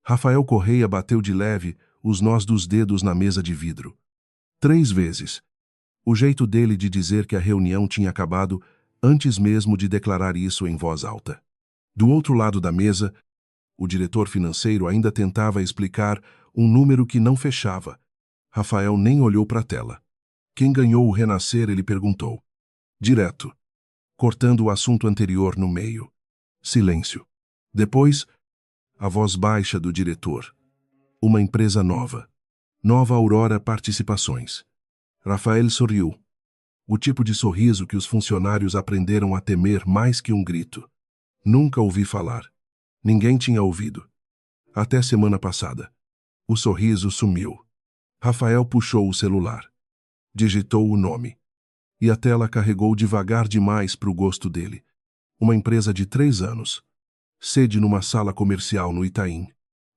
Rafael Correia bateu de leve os nós dos dedos na mesa de vidro. 3 vezes. O jeito dele de dizer que a reunião tinha acabado antes mesmo de declarar isso em voz alta. Do outro lado da mesa, o diretor financeiro ainda tentava explicar um número que não fechava. Rafael nem olhou para a tela. Quem ganhou o renascer, ele perguntou. Direto, cortando o assunto anterior no meio. Silêncio. Depois, a voz baixa do diretor. Uma empresa nova. Nova Aurora Participações. Rafael sorriu. O tipo de sorriso que os funcionários aprenderam a temer mais que um grito. Nunca ouvi falar. Ninguém tinha ouvido. Até semana passada. O sorriso sumiu. Rafael puxou o celular. Digitou o nome. E a tela carregou devagar demais para o gosto dele. Uma empresa de 3 anos. Sede numa sala comercial no Itaim.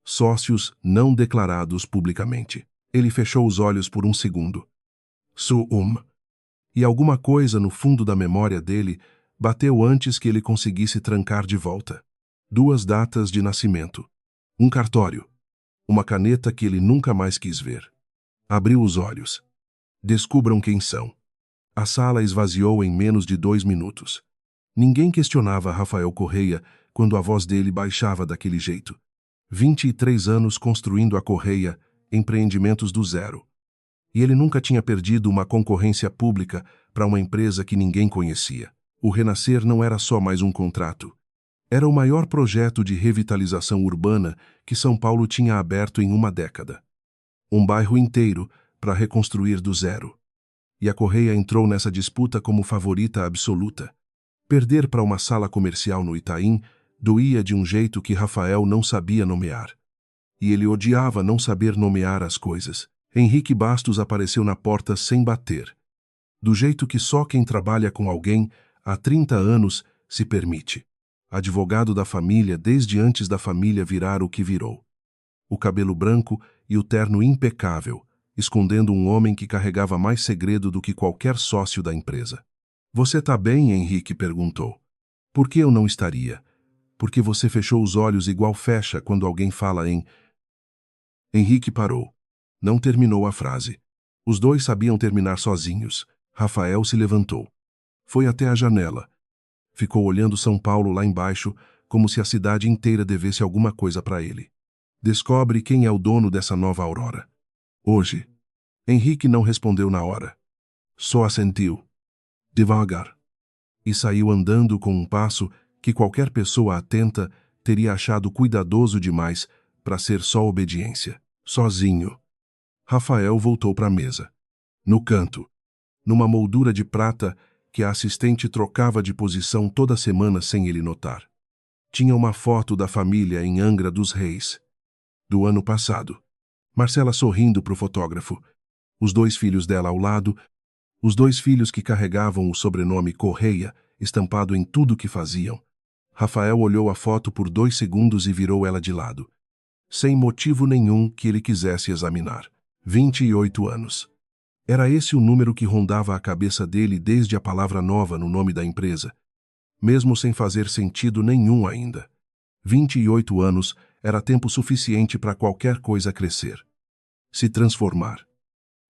Sócios não declarados publicamente. Ele fechou os olhos por um segundo. E alguma coisa no fundo da memória dele bateu antes que ele conseguisse trancar de volta. 2 datas de nascimento. Um cartório. Uma caneta que ele nunca mais quis ver. Abriu os olhos. Descubram quem são. A sala esvaziou em menos de 2 minutos. Ninguém questionava Rafael Correia quando a voz dele baixava daquele jeito. 23 anos construindo a Correia, empreendimentos do zero. E ele nunca tinha perdido uma concorrência pública para uma empresa que ninguém conhecia. O Renascer não era só mais um contrato. Era o maior projeto de revitalização urbana que São Paulo tinha aberto em uma década. Um bairro inteiro para reconstruir do zero. E a Correia entrou nessa disputa como favorita absoluta. Perder para uma sala comercial no Itaim doía de um jeito que Rafael não sabia nomear. E ele odiava não saber nomear as coisas. Henrique Bastos apareceu na porta sem bater. Do jeito que só quem trabalha com alguém há 30 anos se permite. Advogado da família desde antes da família virar o que virou. O cabelo branco e o terno impecável, escondendo um homem que carregava mais segredo do que qualquer sócio da empresa. Você tá bem, Henrique perguntou. Por que eu não estaria? Porque você fechou os olhos igual fecha quando alguém fala em... Henrique parou. Não terminou a frase. Os dois sabiam terminar sozinhos. Rafael se levantou. Foi até a janela. Ficou olhando São Paulo lá embaixo, como se a cidade inteira devesse alguma coisa para ele. Descobre quem é o dono dessa nova Aurora. Hoje. Henrique não respondeu na hora. Só assentiu. Devagar. E saiu andando com um passo que qualquer pessoa atenta teria achado cuidadoso demais para ser só obediência. Sozinho. Rafael voltou para a mesa. No canto. Numa moldura de prata que a assistente trocava de posição toda semana sem ele notar. Tinha uma foto da família em Angra dos Reis. Do ano passado. Marcela sorrindo para o fotógrafo. Os 2 filhos dela ao lado, os 2 filhos que carregavam o sobrenome Correia, estampado em tudo que faziam. Rafael olhou a foto por 2 segundos e virou ela de lado. Sem motivo nenhum que ele quisesse examinar. 28 anos. Era esse o número que rondava a cabeça dele desde a palavra nova no nome da empresa. Mesmo sem fazer sentido nenhum ainda. 28 anos era tempo suficiente para qualquer coisa crescer. Se transformar.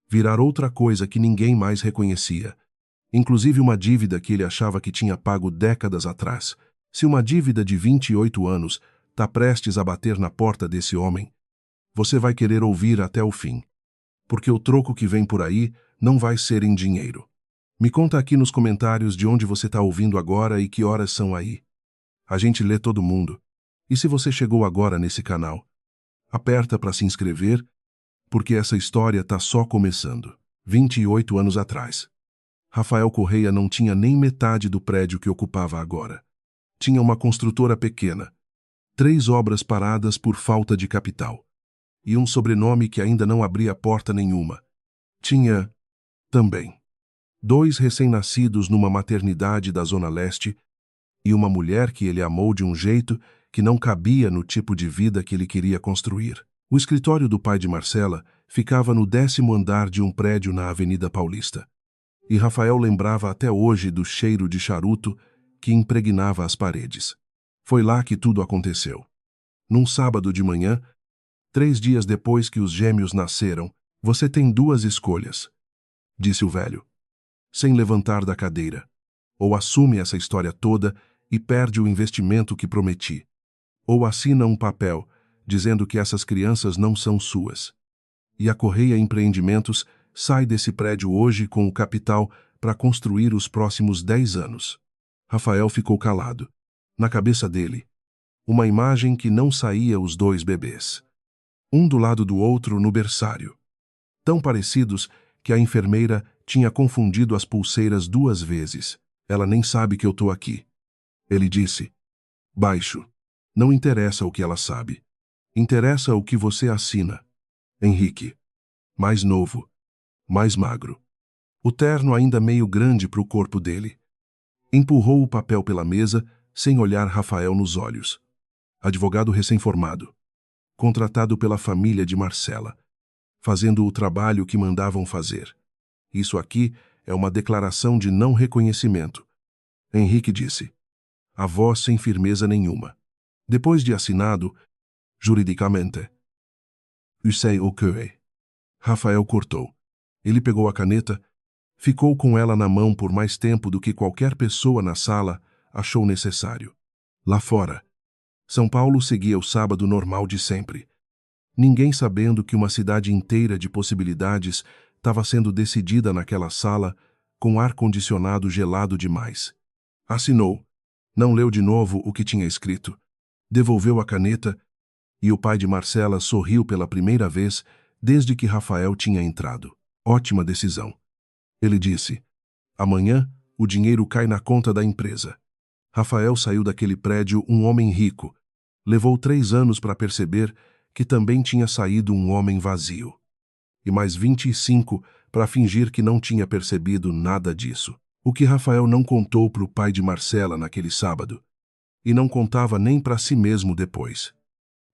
Virar outra coisa que ninguém mais reconhecia. Inclusive uma dívida que ele achava que tinha pago décadas atrás. Se uma dívida de 28 anos está prestes a bater na porta desse homem, você vai querer ouvir até o fim. Porque o troco que vem por aí não vai ser em dinheiro. Me conta aqui nos comentários de onde você está ouvindo agora e que horas são aí. A gente lê todo mundo. E se você chegou agora nesse canal, aperta para se inscrever, porque essa história está só começando. 28 anos atrás. Rafael Correia não tinha nem metade do prédio que ocupava agora. Tinha uma construtora pequena, 3 obras paradas por falta de capital. E um sobrenome que ainda não abria porta nenhuma. Tinha, também, 2 recém-nascidos numa maternidade da Zona Leste e uma mulher que ele amou de um jeito que não cabia no tipo de vida que ele queria construir. O escritório do pai de Marcela ficava no 10º andar de um prédio na Avenida Paulista. E Rafael lembrava até hoje do cheiro de charuto que impregnava as paredes. Foi lá que tudo aconteceu. Num sábado de manhã, 3 dias depois que os gêmeos nasceram, você tem 2 escolhas, disse o velho, sem levantar da cadeira. Ou assume essa história toda e perde o investimento que prometi. Ou assina um papel dizendo que essas crianças não são suas. E a Correia Empreendimentos sai desse prédio hoje com o capital para construir os próximos 10 anos. Rafael ficou calado. Na cabeça dele, uma imagem que não saía os 2 bebês. Um do lado do outro no berçário. Tão parecidos que a enfermeira tinha confundido as pulseiras 2 vezes. Ela nem sabe que eu tô aqui. Ele disse, baixo. Não interessa o que ela sabe. Interessa o que você assina. Henrique. Mais novo. Mais magro. O terno ainda meio grande para o corpo dele. Empurrou o papel pela mesa, sem olhar Rafael nos olhos. Advogado recém-formado. Contratado pela família de Marcela. Fazendo o trabalho que mandavam fazer. Isso aqui é uma declaração de não reconhecimento. Henrique disse. A voz sem firmeza nenhuma. Depois de assinado, juridicamente. Eu sei o que é. Rafael cortou. Ele pegou a caneta, ficou com ela na mão por mais tempo do que qualquer pessoa na sala achou necessário. Lá fora, São Paulo seguia o sábado normal de sempre. Ninguém sabendo que uma cidade inteira de possibilidades estava sendo decidida naquela sala com ar-condicionado gelado demais. Assinou. Não leu de novo o que tinha escrito. Devolveu a caneta e o pai de Marcela sorriu pela primeira vez desde que Rafael tinha entrado. Ótima decisão. Ele disse, amanhã o dinheiro cai na conta da empresa. Rafael saiu daquele prédio um homem rico. Levou 3 anos para perceber que também tinha saído um homem vazio. E mais 25 para fingir que não tinha percebido nada disso. O que Rafael não contou para o pai de Marcela naquele sábado, e não contava nem para si mesmo depois,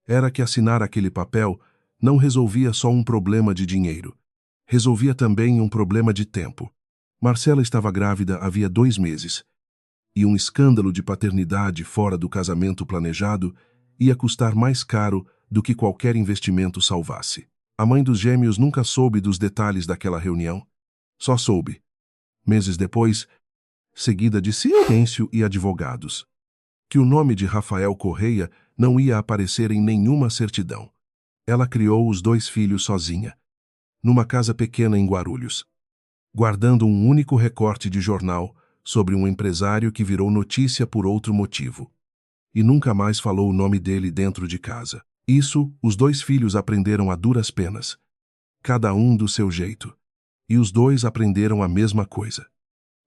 era que assinar aquele papel não resolvia só um problema de dinheiro. Resolvia também um problema de tempo. Marcela estava grávida havia 2 meses, e um escândalo de paternidade fora do casamento planejado ia custar mais caro do que qualquer investimento salvasse. A mãe dos gêmeos nunca soube dos detalhes daquela reunião. Só soube, meses depois, seguida de silêncio e advogados, que o nome de Rafael Correia não ia aparecer em nenhuma certidão. Ela criou os 2 filhos sozinha, numa casa pequena em Guarulhos, guardando um único recorte de jornal sobre um empresário que virou notícia por outro motivo. E nunca mais falou o nome dele dentro de casa. Isso, os 2 filhos aprenderam a duras penas, cada um do seu jeito. E os 2 aprenderam a mesma coisa,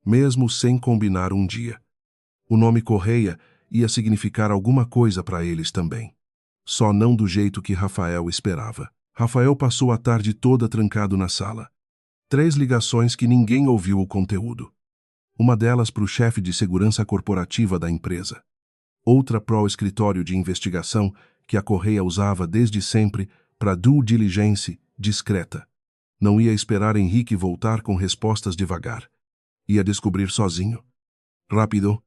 mesmo sem combinar um dia. O nome Correia ia significar alguma coisa para eles também. Só não do jeito que Rafael esperava. Rafael passou a tarde toda trancado na sala. 3 ligações que ninguém ouviu o conteúdo. Uma delas para o chefe de segurança corporativa da empresa. Outra para o escritório de investigação que a Correia usava desde sempre para due diligence discreta. Não ia esperar Henrique voltar com respostas devagar. Ia descobrir sozinho. Rápido.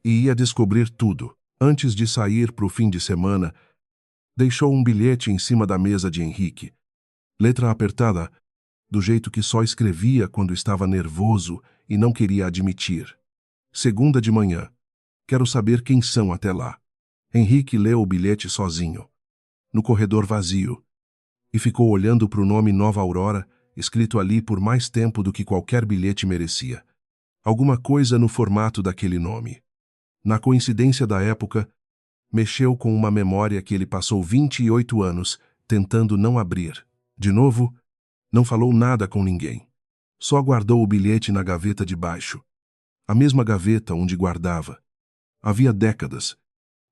E ia descobrir tudo. Antes de sair para o fim de semana, deixou um bilhete em cima da mesa de Henrique. Letra apertada, do jeito que só escrevia quando estava nervoso e não queria admitir. Segunda de manhã. Quero saber quem são até lá. Henrique leu o bilhete sozinho, no corredor vazio, e ficou olhando para o nome Nova Aurora, escrito ali por mais tempo do que qualquer bilhete merecia. Alguma coisa no formato daquele nome. Na coincidência da época, mexeu com uma memória que ele passou 28 anos tentando não abrir. De novo, não falou nada com ninguém. Só guardou o bilhete na gaveta de baixo. A mesma gaveta onde guardava. Havia décadas.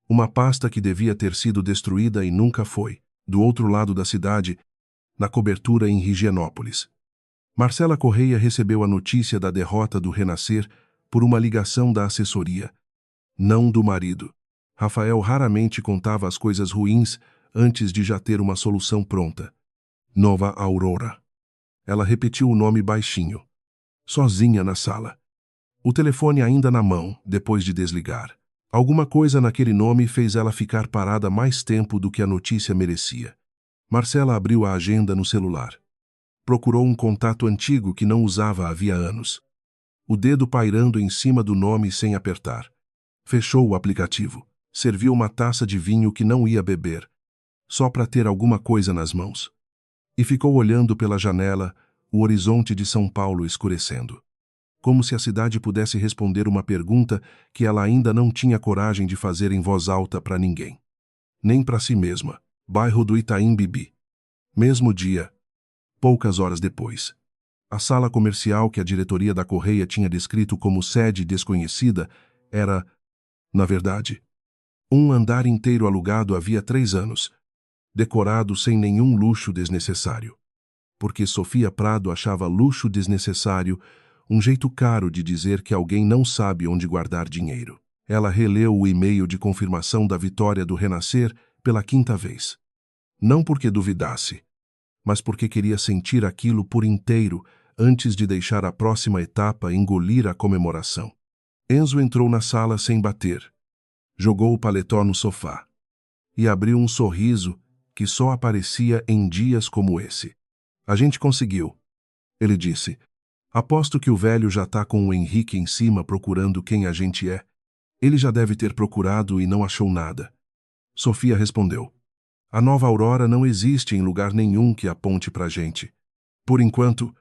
Uma pasta que devia ter sido destruída e nunca foi. Do outro lado da cidade, na cobertura em Higienópolis. Marcela Correia recebeu a notícia da derrota do Renascer por uma ligação da assessoria, não do marido. Rafael raramente contava as coisas ruins antes de já ter uma solução pronta. Nova Aurora. Ela repetiu o nome baixinho, sozinha na sala. O telefone ainda na mão, depois de desligar. Alguma coisa naquele nome fez ela ficar parada mais tempo do que a notícia merecia. Marcela abriu a agenda no celular. Procurou um contato antigo que não usava havia anos. O dedo pairando em cima do nome sem apertar. Fechou o aplicativo. Serviu uma taça de vinho que não ia beber, só para ter alguma coisa nas mãos. E ficou olhando pela janela, o horizonte de São Paulo escurecendo. Como se a cidade pudesse responder uma pergunta que ela ainda não tinha coragem de fazer em voz alta para ninguém. Nem para si mesma. Bairro do Itaim Bibi. Mesmo dia. Poucas horas depois. A sala comercial que a diretoria da Correia tinha descrito como sede desconhecida era, na verdade, um andar inteiro alugado havia 3 anos, decorado sem nenhum luxo desnecessário. Porque Sofia Prado achava luxo desnecessário um jeito caro de dizer que alguém não sabe onde guardar dinheiro. Ela releu o e-mail de confirmação da vitória do Renascer pela 5ª vez. Não porque duvidasse, mas porque queria sentir aquilo por inteiro antes de deixar a próxima etapa engolir a comemoração. Enzo entrou na sala sem bater. Jogou o paletó no sofá. E abriu um sorriso que só aparecia em dias como esse. A gente conseguiu, ele disse. Aposto que o velho já tá com o Henrique em cima procurando quem a gente é. Ele já deve ter procurado e não achou nada. Sofia respondeu. A nova Aurora não existe em lugar nenhum que aponte pra gente. Por enquanto,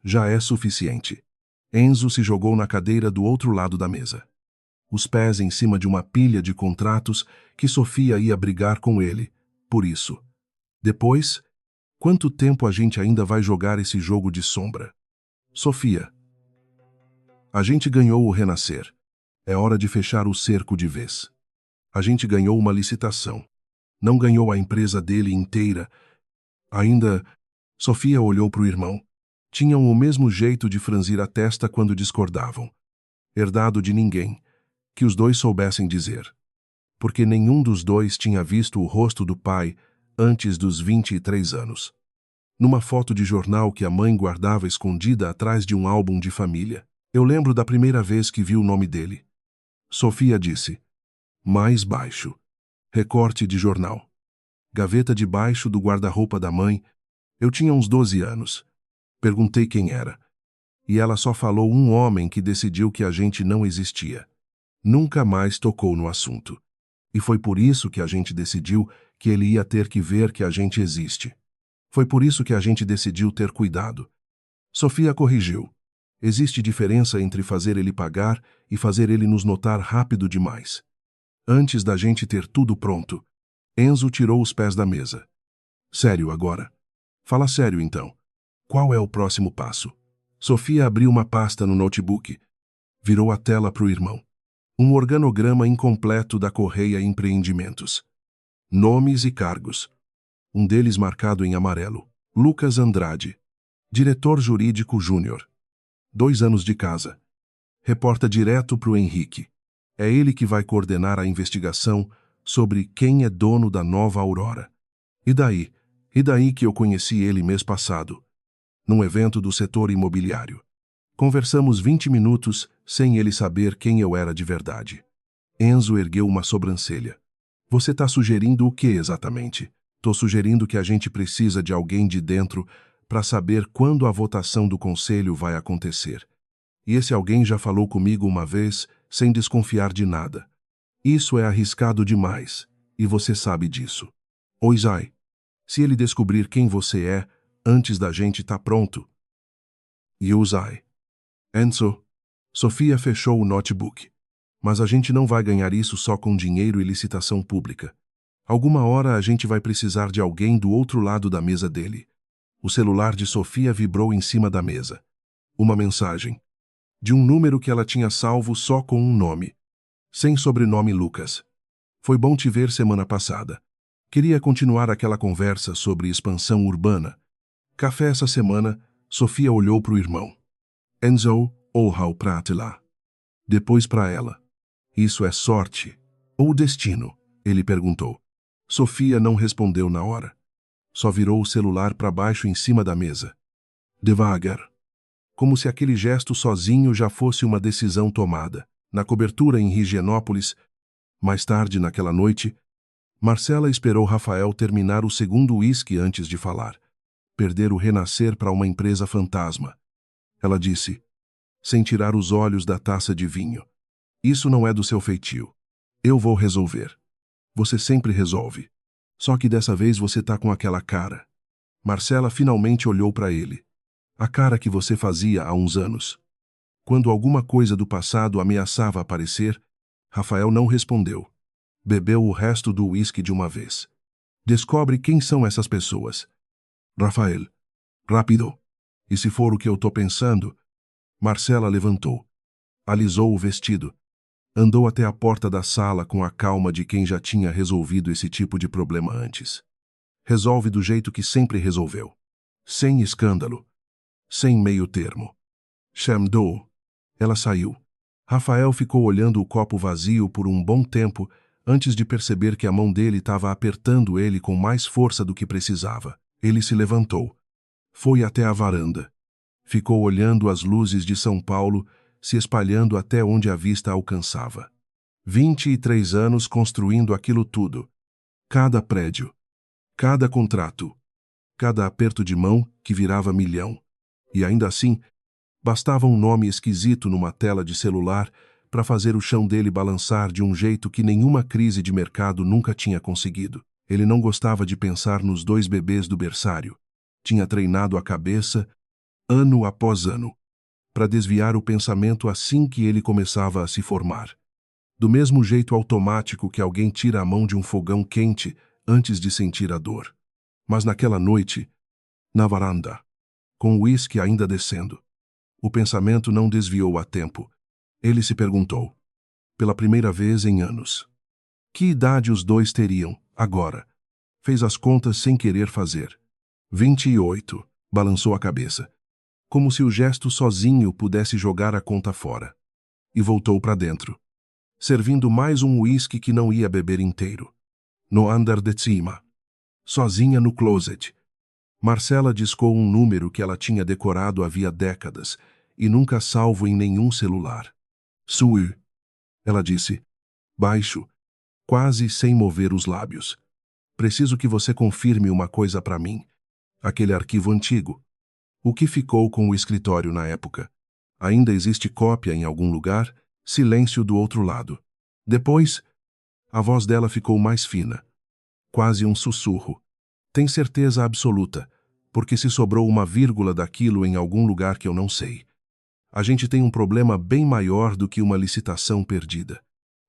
já é suficiente. Enzo se jogou na cadeira do outro lado da mesa. Os pés em cima de uma pilha de contratos que Sofia ia brigar com ele. Por isso. Depois, quanto tempo a gente ainda vai jogar esse jogo de sombra? Sofia. A gente ganhou o Renascer. É hora de fechar o cerco de vez. A gente ganhou uma licitação. Não ganhou a empresa dele inteira. Ainda... Sofia olhou para o irmão. Tinham o mesmo jeito de franzir a testa quando discordavam. Herdado de ninguém, que os dois soubessem dizer. Porque nenhum dos dois tinha visto o rosto do pai antes dos 23 anos. Numa foto de jornal que a mãe guardava escondida atrás de um álbum de família. Eu lembro da primeira vez que vi o nome dele. Sofia disse. Mais baixo. Recorte de jornal. Gaveta debaixo do guarda-roupa da mãe. Eu tinha uns 12 anos. Perguntei quem era. E ela só falou um homem que decidiu que a gente não existia. Nunca mais tocou no assunto. E foi por isso que a gente decidiu que ele ia ter que ver que a gente existe. Foi por isso que a gente decidiu ter cuidado. Sofia corrigiu. Existe diferença entre fazer ele pagar e fazer ele nos notar rápido demais. Antes da gente ter tudo pronto, Enzo tirou os pés da mesa. Sério agora? Fala sério então. Qual é o próximo passo? Sofia abriu uma pasta no notebook. Virou a tela para o irmão. Um organograma incompleto da Correia Empreendimentos. Nomes e cargos. Um deles marcado em amarelo. Lucas Andrade. Diretor Jurídico Júnior. 2 anos de casa. Reporta direto para o Henrique. É ele que vai coordenar a investigação sobre quem é dono da nova Aurora. E daí? E daí que eu conheci ele mês passado, num evento do setor imobiliário. Conversamos 20 minutos sem ele saber quem eu era de verdade. Enzo ergueu uma sobrancelha. Você tá sugerindo o que exatamente? Tô sugerindo que a gente precisa de alguém de dentro para saber quando a votação do conselho vai acontecer. E esse alguém já falou comigo uma vez, sem desconfiar de nada. Isso é arriscado demais, e você sabe disso. Oi, Zay. Se ele descobrir quem você é, antes da gente tá pronto. E o Zay. Enzo. Sofia fechou o notebook. Mas a gente não vai ganhar isso só com dinheiro e licitação pública. Alguma hora a gente vai precisar de alguém do outro lado da mesa dele. O celular de Sofia vibrou em cima da mesa. Uma mensagem. De um número que ela tinha salvo só com um nome. Sem sobrenome Lucas. Foi bom te ver semana passada. Queria continuar aquela conversa sobre expansão urbana. Café essa semana, Sofia olhou para o irmão. Enzo, ou prate lá. Depois para ela. Isso é sorte ou destino? Ele perguntou. Sofia não respondeu na hora. Só virou o celular para baixo em cima da mesa. Devagar. Como se aquele gesto sozinho já fosse uma decisão tomada. Na cobertura em Higienópolis, mais tarde naquela noite, Marcela esperou Rafael terminar o segundo uísque antes de falar. Perder o renascer para uma empresa fantasma. Ela disse, sem tirar os olhos da taça de vinho. Isso não é do seu feitio. Eu vou resolver. Você sempre resolve. Só que dessa vez você tá com aquela cara. Marcela finalmente olhou para ele. A cara que você fazia há uns anos. Quando alguma coisa do passado ameaçava aparecer, Rafael não respondeu. Bebeu o resto do uísque de uma vez. Descobre quem são essas pessoas. Rafael. Rápido. E se for o que eu tô pensando... Marcela levantou. Alisou o vestido. Andou até a porta da sala com a calma de quem já tinha resolvido esse tipo de problema antes. Resolve do jeito que sempre resolveu. Sem escândalo. Sem meio termo. Shamdo. Ela saiu. Rafael ficou olhando o copo vazio por um bom tempo antes de perceber que a mão dele estava apertando ele com mais força do que precisava. Ele se levantou. Foi até a varanda. Ficou olhando as luzes de São Paulo se espalhando até onde a vista alcançava. 23 anos construindo aquilo tudo. Cada prédio. Cada contrato. Cada aperto de mão que virava milhão. E ainda assim, bastava um nome esquisito numa tela de celular para fazer o chão dele balançar de um jeito que nenhuma crise de mercado nunca tinha conseguido. Ele não gostava de pensar nos 2 bebês do berçário. Tinha treinado a cabeça, ano após ano, para desviar o pensamento assim que ele começava a se formar. Do mesmo jeito automático que alguém tira a mão de um fogão quente antes de sentir a dor. Mas naquela noite, na varanda, com o uísque ainda descendo, o pensamento não desviou a tempo. Ele se perguntou, pela primeira vez em anos, que idade os 2 teriam, agora? Fez as contas sem querer fazer. 28, balançou a cabeça, como se o gesto sozinho pudesse jogar a conta fora. E voltou para dentro, servindo mais um uísque que não ia beber inteiro. No andar de cima, sozinha no closet. Marcela discou um número que ela tinha decorado havia décadas e nunca salvo em nenhum celular. Sue. Ela disse, baixo, quase sem mover os lábios. Preciso que você confirme uma coisa para mim. Aquele arquivo antigo. O que ficou com o escritório na época? Ainda existe cópia em algum lugar? Silêncio do outro lado. Depois, a voz dela ficou mais fina. Quase um sussurro. Tem certeza absoluta, porque se sobrou uma vírgula daquilo em algum lugar que eu não sei. A gente tem um problema bem maior do que uma licitação perdida.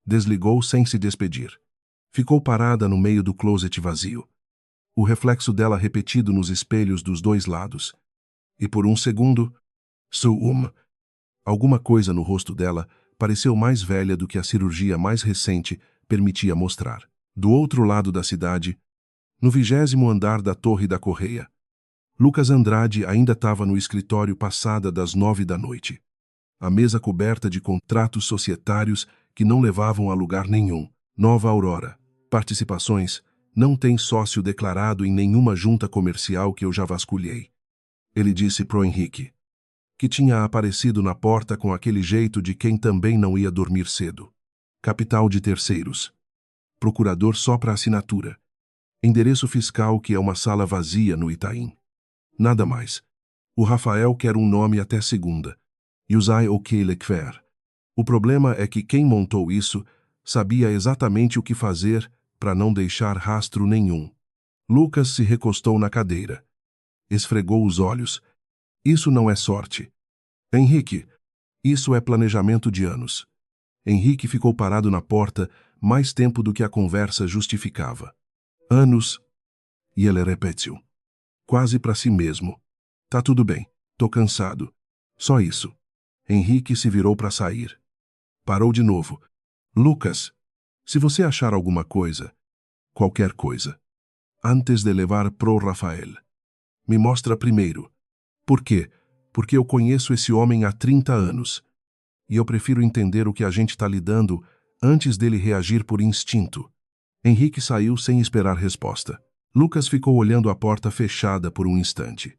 Desligou sem se despedir. Ficou parada no meio do closet vazio. O reflexo dela repetido nos espelhos dos 2 lados. E por um segundo, alguma coisa no rosto dela pareceu mais velha do que a cirurgia mais recente permitia mostrar. Do outro lado da cidade, no 20º andar da Torre da Correia, Lucas Andrade ainda estava no escritório passada das 9 da noite. A mesa coberta de contratos societários que não levavam a lugar nenhum. Nova Aurora. Participações. Não tem sócio declarado em nenhuma junta comercial que eu já vasculhei. Ele disse pro Henrique, que tinha aparecido na porta com aquele jeito de quem também não ia dormir cedo. Capital de terceiros. Procurador só para assinatura. Endereço fiscal que é uma sala vazia no Itaim. Nada mais. O Rafael quer um nome até segunda. Usai o que ele quer. O problema é que quem montou isso sabia exatamente o que fazer para não deixar rastro nenhum. Lucas se recostou na cadeira. Esfregou os olhos. Isso não é sorte. Henrique, isso é planejamento de anos. Henrique ficou parado na porta mais tempo do que a conversa justificava. Anos. E ele repetiu. Quase para si mesmo. Tá tudo bem. Tô cansado. Só isso. Henrique se virou para sair. Parou de novo. Lucas, se você achar alguma coisa, qualquer coisa, antes de levar pro Rafael, me mostra primeiro. Por quê? Porque eu conheço esse homem há 30 anos. E eu prefiro entender o que a gente está lidando antes dele reagir por instinto. Henrique saiu sem esperar resposta. Lucas ficou olhando a porta fechada por um instante,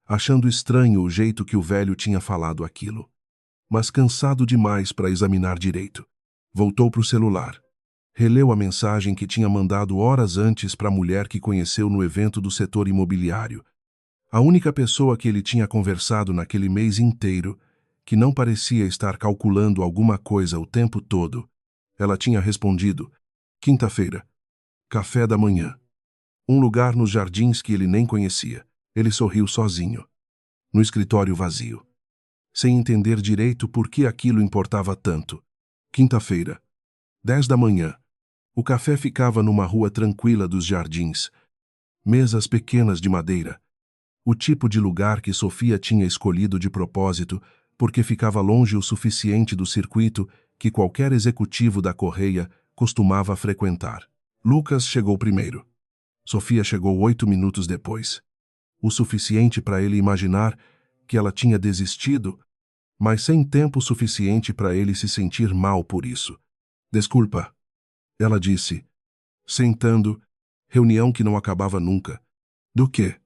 achando estranho o jeito que o velho tinha falado aquilo, mas cansado demais para examinar direito. Voltou para o celular. Releu a mensagem que tinha mandado horas antes para a mulher que conheceu no evento do setor imobiliário. A única pessoa que ele tinha conversado naquele mês inteiro, que não parecia estar calculando alguma coisa o tempo todo. Ela tinha respondido: quinta-feira, café da manhã. Um lugar nos jardins que ele nem conhecia. Ele sorriu sozinho, no escritório vazio, sem entender direito por que aquilo importava tanto. Quinta-feira, 10 da manhã. O café ficava numa rua tranquila dos jardins. Mesas pequenas de madeira. O tipo de lugar que Sofia tinha escolhido de propósito, porque ficava longe o suficiente do circuito que qualquer executivo da Correia costumava frequentar. Lucas chegou primeiro. Sofia chegou 8 minutos depois. O suficiente para ele imaginar que ela tinha desistido, mas sem tempo suficiente para ele se sentir mal por isso. Desculpa, ela disse, sentando, reunião que não acabava nunca. Do quê?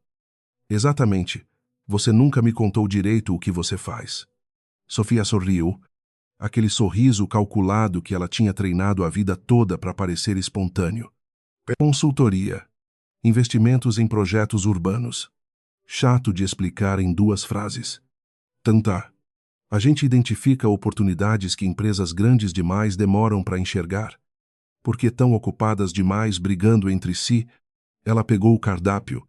Exatamente. Você nunca me contou direito o que você faz. Sofia sorriu, aquele sorriso calculado que ela tinha treinado a vida toda para parecer espontâneo. Consultoria. Investimentos em projetos urbanos. Chato de explicar em 2 frases. Tanta. A gente identifica oportunidades que empresas grandes demais demoram para enxergar. Porque tão ocupadas demais brigando entre si, ela pegou o cardápio,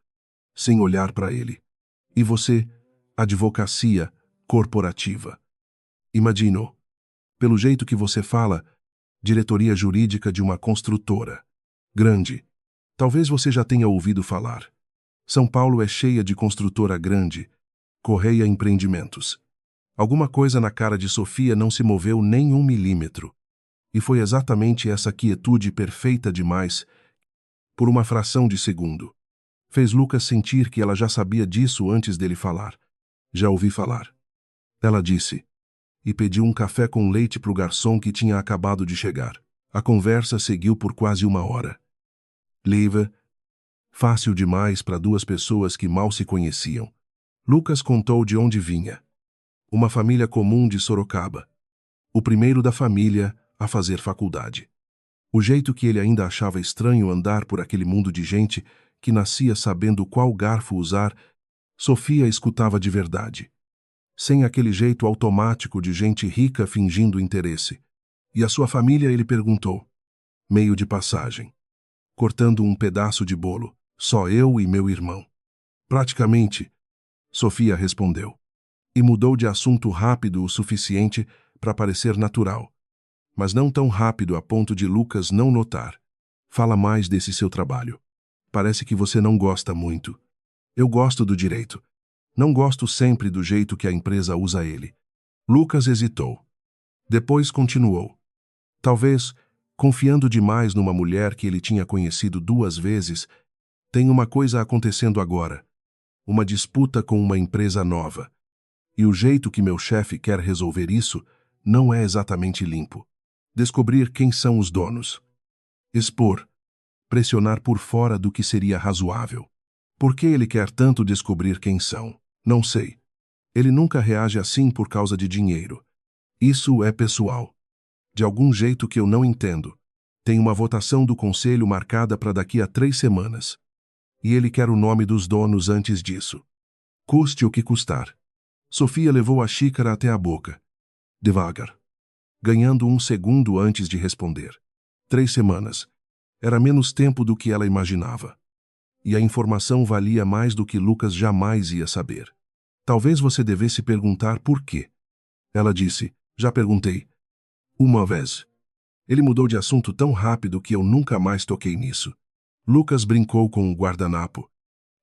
sem olhar para ele. E você, advocacia corporativa. Imagino, pelo jeito que você fala, diretoria jurídica de uma construtora. Grande. Talvez você já tenha ouvido falar. São Paulo é cheia de construtora grande. Correia Empreendimentos. Alguma coisa na cara de Sofia não se moveu nem 1 milímetro. E foi exatamente essa quietude perfeita demais, por uma fração de segundo. Fez Lucas sentir que ela já sabia disso antes dele falar. Já ouvi falar. Ela disse. E pediu um café com leite para o garçom que tinha acabado de chegar. A conversa seguiu por quase 1 hora. Livre. Fácil demais para 2 pessoas que mal se conheciam. Lucas contou de onde vinha. Uma família comum de Sorocaba. O primeiro da família a fazer faculdade. O jeito que ele ainda achava estranho andar por aquele mundo de gente que nascia sabendo qual garfo usar, Sofia escutava de verdade. Sem aquele jeito automático de gente rica fingindo interesse. E a sua família, ele perguntou. Meio de passagem. Cortando um pedaço de bolo. Só eu e meu irmão. Praticamente, Sofia respondeu. E mudou de assunto rápido o suficiente para parecer natural. Mas não tão rápido a ponto de Lucas não notar. Fala mais desse seu trabalho. Parece que você não gosta muito. Eu gosto do direito. Não gosto sempre do jeito que a empresa usa ele. Lucas hesitou. Depois continuou. Talvez, confiando demais numa mulher que ele tinha conhecido 2 vezes, tem uma coisa acontecendo agora. Uma disputa com uma empresa nova. E o jeito que meu chefe quer resolver isso não é exatamente limpo. Descobrir quem são os donos. Expor. Pressionar por fora do que seria razoável. Por que ele quer tanto descobrir quem são? Não sei. Ele nunca reage assim por causa de dinheiro. Isso é pessoal. De algum jeito que eu não entendo. Tem uma votação do conselho marcada para daqui a 3 semanas. E ele quer o nome dos donos antes disso. Custe o que custar. Sofia levou a xícara até a boca. Devagar. Ganhando 1 segundo antes de responder. 3 semanas. Era menos tempo do que ela imaginava. E a informação valia mais do que Lucas jamais ia saber. Talvez você devesse perguntar por quê. Ela disse, já perguntei. 1 vez. Ele mudou de assunto tão rápido que eu nunca mais toquei nisso. Lucas brincou com o guardanapo,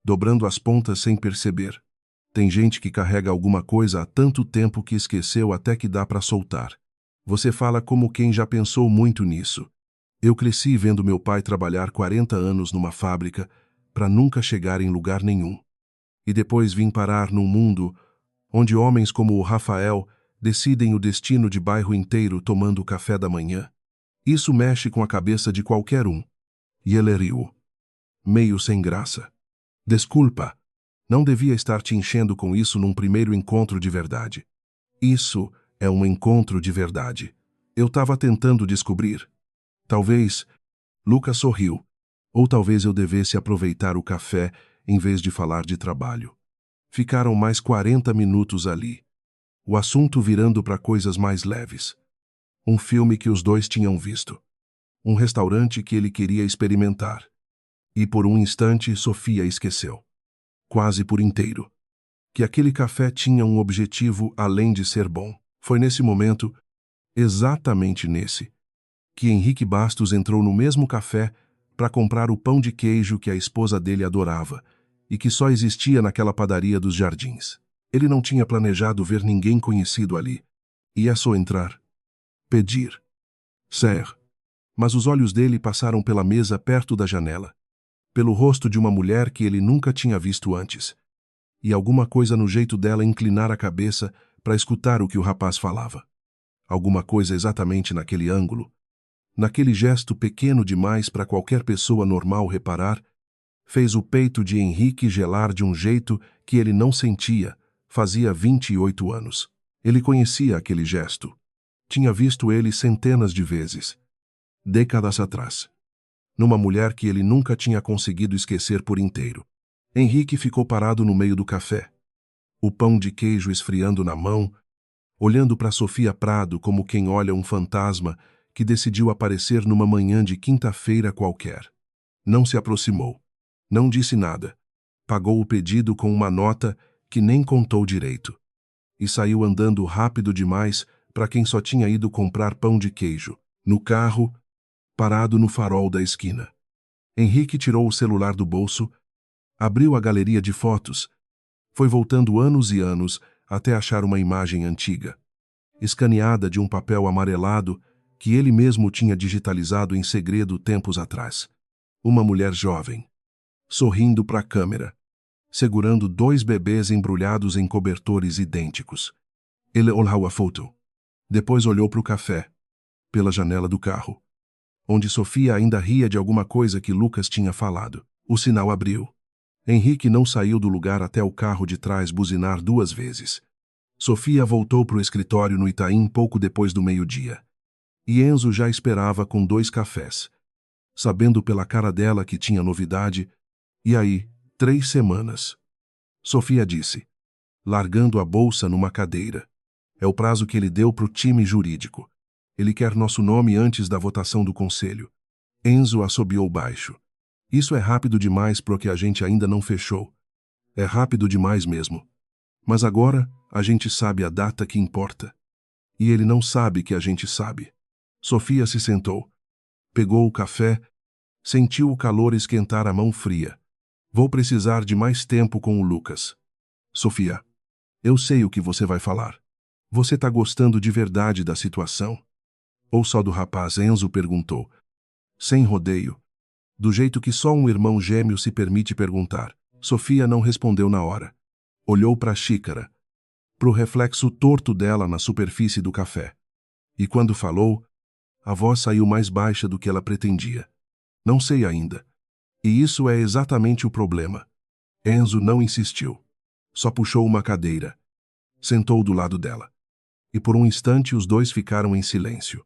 dobrando as pontas sem perceber. Tem gente que carrega alguma coisa há tanto tempo que esqueceu até que dá para soltar. Você fala como quem já pensou muito nisso. Eu cresci vendo meu pai trabalhar 40 anos numa fábrica para nunca chegar em lugar nenhum. E depois vim parar num mundo onde homens como o Rafael decidem o destino de bairro inteiro tomando café da manhã. Isso mexe com a cabeça de qualquer um. E ele riu. Meio sem graça. Desculpa, não devia estar te enchendo com isso num primeiro encontro de verdade. Isso é um encontro de verdade. Eu estava tentando descobrir. Talvez, Lucas sorriu, ou talvez eu devesse aproveitar o café em vez de falar de trabalho. Ficaram mais 40 minutos ali, o assunto virando para coisas mais leves. Um filme que os dois tinham visto. Um restaurante que ele queria experimentar. E por um instante Sofia esqueceu, quase por inteiro, que aquele café tinha um objetivo além de ser bom. Foi nesse momento, exatamente nesse, que Henrique Bastos entrou no mesmo café para comprar o pão de queijo que a esposa dele adorava e que só existia naquela padaria dos Jardins. Ele não tinha planejado ver ninguém conhecido ali. Ia só entrar. Pedir. Ser. Mas os olhos dele passaram pela mesa perto da janela, pelo rosto de uma mulher que ele nunca tinha visto antes, e alguma coisa no jeito dela inclinar a cabeça para escutar o que o rapaz falava. Alguma coisa exatamente naquele ângulo, naquele gesto pequeno demais para qualquer pessoa normal reparar, fez o peito de Henrique gelar de um jeito que ele não sentia fazia 28 anos. Ele conhecia aquele gesto. Tinha visto ele centenas de vezes, décadas atrás, numa mulher que ele nunca tinha conseguido esquecer por inteiro. Henrique ficou parado no meio do café, o pão de queijo esfriando na mão, olhando para Sofia Prado como quem olha um fantasma que decidiu aparecer numa manhã de quinta-feira qualquer. Não se aproximou. Não disse nada. Pagou o pedido com uma nota que nem contou direito. E saiu andando rápido demais para quem só tinha ido comprar pão de queijo. No carro, parado no farol da esquina. Henrique tirou o celular do bolso, abriu a galeria de fotos, foi voltando anos e anos até achar uma imagem antiga, escaneada de um papel amarelado que ele mesmo tinha digitalizado em segredo tempos atrás. Uma mulher jovem, sorrindo para a câmera, segurando 2 bebês embrulhados em cobertores idênticos. Ele olhou a foto. Depois olhou para o café, pela janela do carro, onde Sofia ainda ria de alguma coisa que Lucas tinha falado. O sinal abriu. Henrique não saiu do lugar até o carro de trás buzinar 2 vezes. Sofia voltou para o escritório no Itaim pouco depois do meio-dia. E Enzo já esperava com 2 cafés, sabendo pela cara dela que tinha novidade. E aí, 3 semanas. Sofia disse, largando a bolsa numa cadeira. É o prazo que ele deu para o time jurídico. Ele quer nosso nome antes da votação do conselho. Enzo assobiou baixo. Isso é rápido demais porque a gente ainda não fechou. É rápido demais mesmo. Mas agora a gente sabe a data que importa. E ele não sabe que a gente sabe. Sofia se sentou. Pegou o café, sentiu o calor esquentar a mão fria. Vou precisar de mais tempo com o Lucas. Sofia, eu sei o que você vai falar. Você tá gostando de verdade da situação? Ou só do rapaz? Enzo perguntou. Sem rodeio. Do jeito que só um irmão gêmeo se permite perguntar. Sofia não respondeu na hora. Olhou para a xícara, para o reflexo torto dela na superfície do café. E quando falou, a voz saiu mais baixa do que ela pretendia. Não sei ainda. E isso é exatamente o problema. Enzo não insistiu. Só puxou uma cadeira. Sentou do lado dela. E por um instante os dois ficaram em silêncio.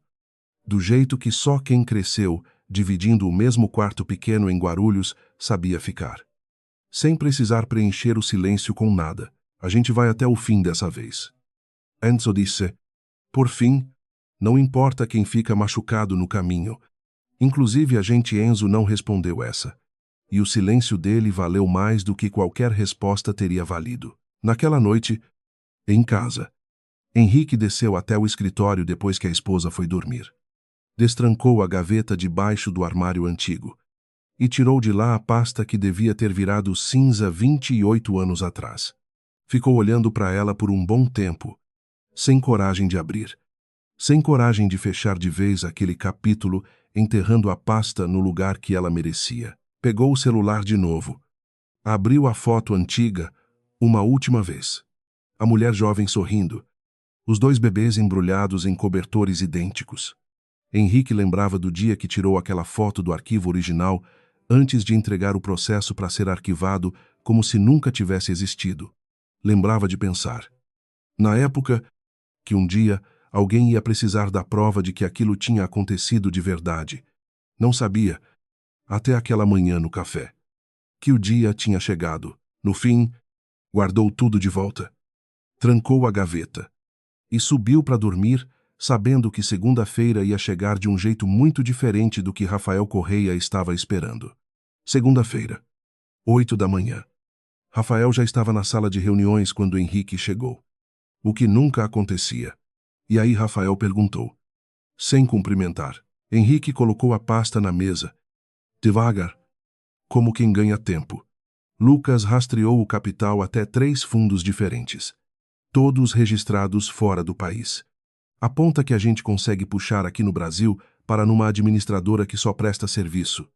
Do jeito que só quem cresceu, dividindo o mesmo quarto pequeno em Guarulhos, sabia ficar. Sem precisar preencher o silêncio com nada. A gente vai até o fim dessa vez. Enzo disse. Por fim, não importa quem fica machucado no caminho. Inclusive a gente. Enzo não respondeu essa. E o silêncio dele valeu mais do que qualquer resposta teria valido. Naquela noite, em casa, Henrique desceu até o escritório depois que a esposa foi dormir. Destrancou a gaveta debaixo do armário antigo e tirou de lá a pasta que devia ter virado cinza 28 anos atrás. Ficou olhando para ela por um bom tempo, sem coragem de abrir, sem coragem de fechar de vez aquele capítulo, enterrando a pasta no lugar que ela merecia. Pegou o celular de novo. Abriu a foto antiga, uma última vez. A mulher jovem sorrindo. Os 2 bebês embrulhados em cobertores idênticos. Henrique lembrava do dia que tirou aquela foto do arquivo original antes de entregar o processo para ser arquivado como se nunca tivesse existido. Lembrava de pensar, na época, que um dia alguém ia precisar da prova de que aquilo tinha acontecido de verdade. Não sabia, até aquela manhã no café, que o dia tinha chegado. No fim, guardou tudo de volta, trancou a gaveta e subiu para dormir, sabendo que segunda-feira ia chegar de um jeito muito diferente do que Rafael Correia estava esperando. Segunda-feira, 8 da manhã. Rafael já estava na sala de reuniões quando Henrique chegou, o que nunca acontecia. E aí Rafael perguntou, sem cumprimentar. Henrique colocou a pasta na mesa, devagar, como quem ganha tempo. Lucas rastreou o capital até 3 fundos diferentes, todos registrados fora do país. Aponta que a gente consegue puxar aqui no Brasil para numa administradora que só presta serviço,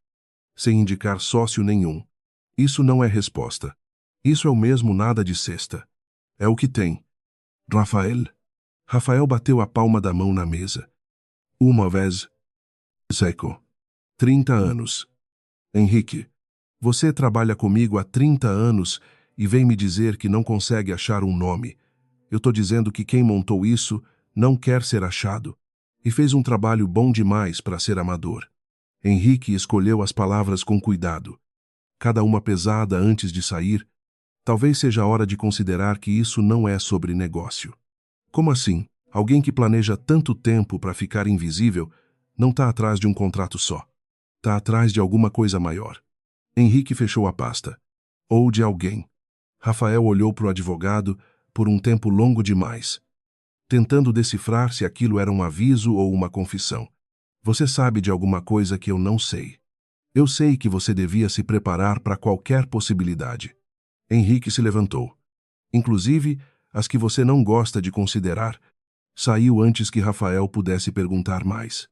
sem indicar sócio nenhum. Isso não é resposta. Isso é o mesmo nada de cesta. É o que tem. Rafael bateu a palma da mão na mesa. Uma vez. Seco. 30 anos. Henrique, você trabalha comigo há 30 anos e vem me dizer que não consegue achar um nome. Eu tô dizendo que quem montou isso não quer ser achado e fez um trabalho bom demais para ser amador. Henrique escolheu as palavras com cuidado, cada uma pesada antes de sair. Talvez seja a hora de considerar que isso não é sobre negócio. Como assim? Alguém que planeja tanto tempo para ficar invisível não está atrás de um contrato só. Está atrás de alguma coisa maior. Henrique fechou a pasta. Ou de alguém. Rafael olhou para o advogado por um tempo longo demais, tentando decifrar se aquilo era um aviso ou uma confissão. Você sabe de alguma coisa que eu não sei. Eu sei que você devia se preparar para qualquer possibilidade. Henrique se levantou. Inclusive, as que você não gosta de considerar. Saiu antes que Rafael pudesse perguntar mais,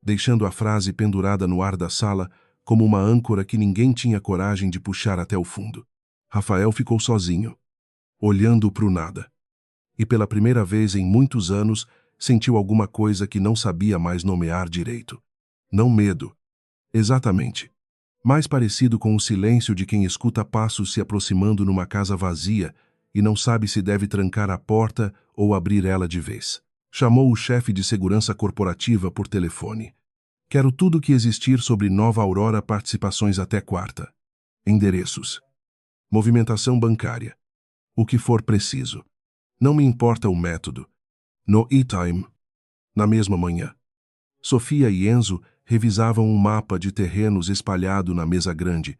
deixando a frase pendurada no ar da sala como uma âncora que ninguém tinha coragem de puxar até o fundo. Rafael ficou sozinho, olhando para o nada. E pela primeira vez em muitos anos, sentiu alguma coisa que não sabia mais nomear direito. Não medo. Exatamente. Mais parecido com o silêncio de quem escuta passos se aproximando numa casa vazia e não sabe se deve trancar a porta ou abrir ela de vez. Chamou o chefe de segurança corporativa por telefone. Quero tudo o que existir sobre Nova Aurora Participações até quarta. Endereços. Movimentação bancária. O que for preciso. Não me importa o método. No e-time. Na mesma manhã. Sofia e Enzo revisavam um mapa de terrenos espalhado na mesa grande.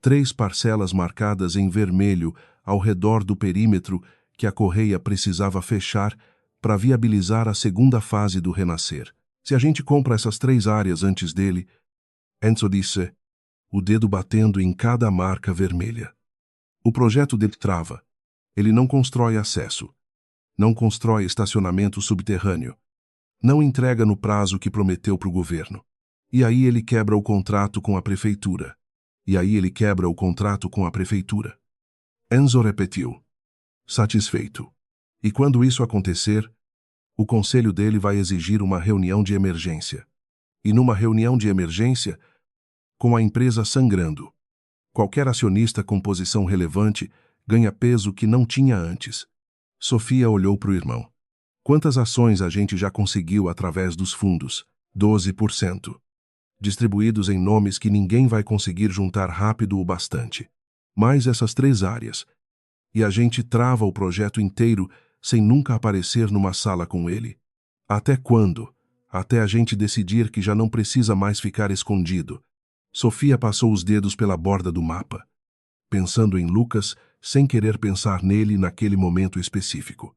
3 parcelas marcadas em vermelho ao redor do perímetro que a Correia precisava fechar para viabilizar a segunda fase do renascer. Se a gente compra essas 3 áreas antes dele, Enzo disse, o dedo batendo em cada marca vermelha. O projeto dele trava. Ele não constrói acesso. Não constrói estacionamento subterrâneo. Não entrega no prazo que prometeu para o governo. E aí ele quebra o contrato com a prefeitura. Enzo repetiu, satisfeito. E quando isso acontecer, o conselho dele vai exigir uma reunião de emergência. E numa reunião de emergência, com a empresa sangrando, qualquer acionista com posição relevante ganha peso que não tinha antes. Sofia olhou para o irmão. Quantas ações a gente já conseguiu através dos fundos? 12%. Distribuídos em nomes que ninguém vai conseguir juntar rápido o bastante. Mais essas 3 áreas. E a gente trava o projeto inteiro sem nunca aparecer numa sala com ele. Até quando? Até a gente decidir que já não precisa mais ficar escondido. Sofia passou os dedos pela borda do mapa, pensando em Lucas sem querer pensar nele naquele momento específico.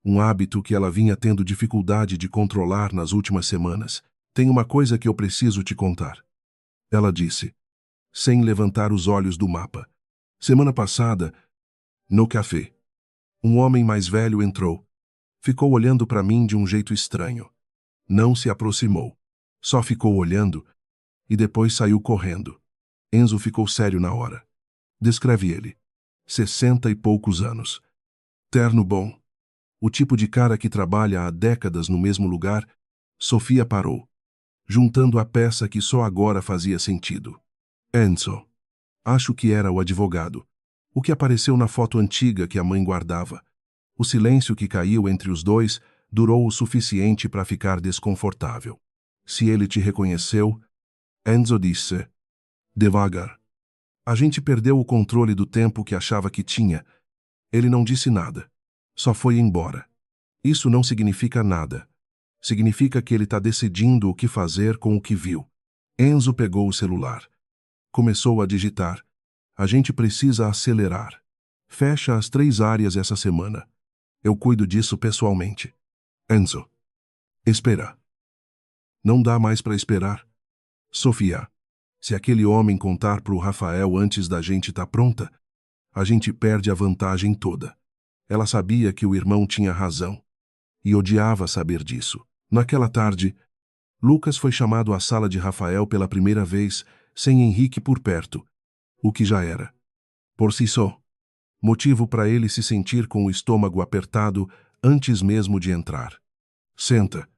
Um hábito que ela vinha tendo dificuldade de controlar nas últimas semanas. Tem uma coisa que eu preciso te contar. Ela disse, sem levantar os olhos do mapa. Semana passada, no café, um homem mais velho entrou. Ficou olhando para mim de um jeito estranho. Não se aproximou. Só ficou olhando e depois saiu correndo. Enzo ficou sério na hora. Descreve ele. 60 e poucos anos. Terno bom. O tipo de cara que trabalha há décadas no mesmo lugar. Sofia parou, juntando a peça que só agora fazia sentido. Enzo. Acho que era o advogado. O que apareceu na foto antiga que a mãe guardava. O silêncio que caiu entre os dois durou o suficiente para ficar desconfortável. Se ele te reconheceu... Enzo disse, devagar. A gente perdeu o controle do tempo que achava que tinha. Ele não disse nada. Só foi embora. Isso não significa nada. Significa que ele está decidindo o que fazer com o que viu. Enzo pegou o celular. Começou a digitar. A gente precisa acelerar. Fecha as 3 áreas essa semana. Eu cuido disso pessoalmente. Enzo. Espera. Não dá mais para esperar. Sofia, se aquele homem contar pro Rafael antes da gente estar pronta, a gente perde a vantagem toda. Ela sabia que o irmão tinha razão. E odiava saber disso. Naquela tarde, Lucas foi chamado à sala de Rafael pela primeira vez, sem Henrique por perto, o que já era, por si só, motivo para ele se sentir com o estômago apertado antes mesmo de entrar. Senta,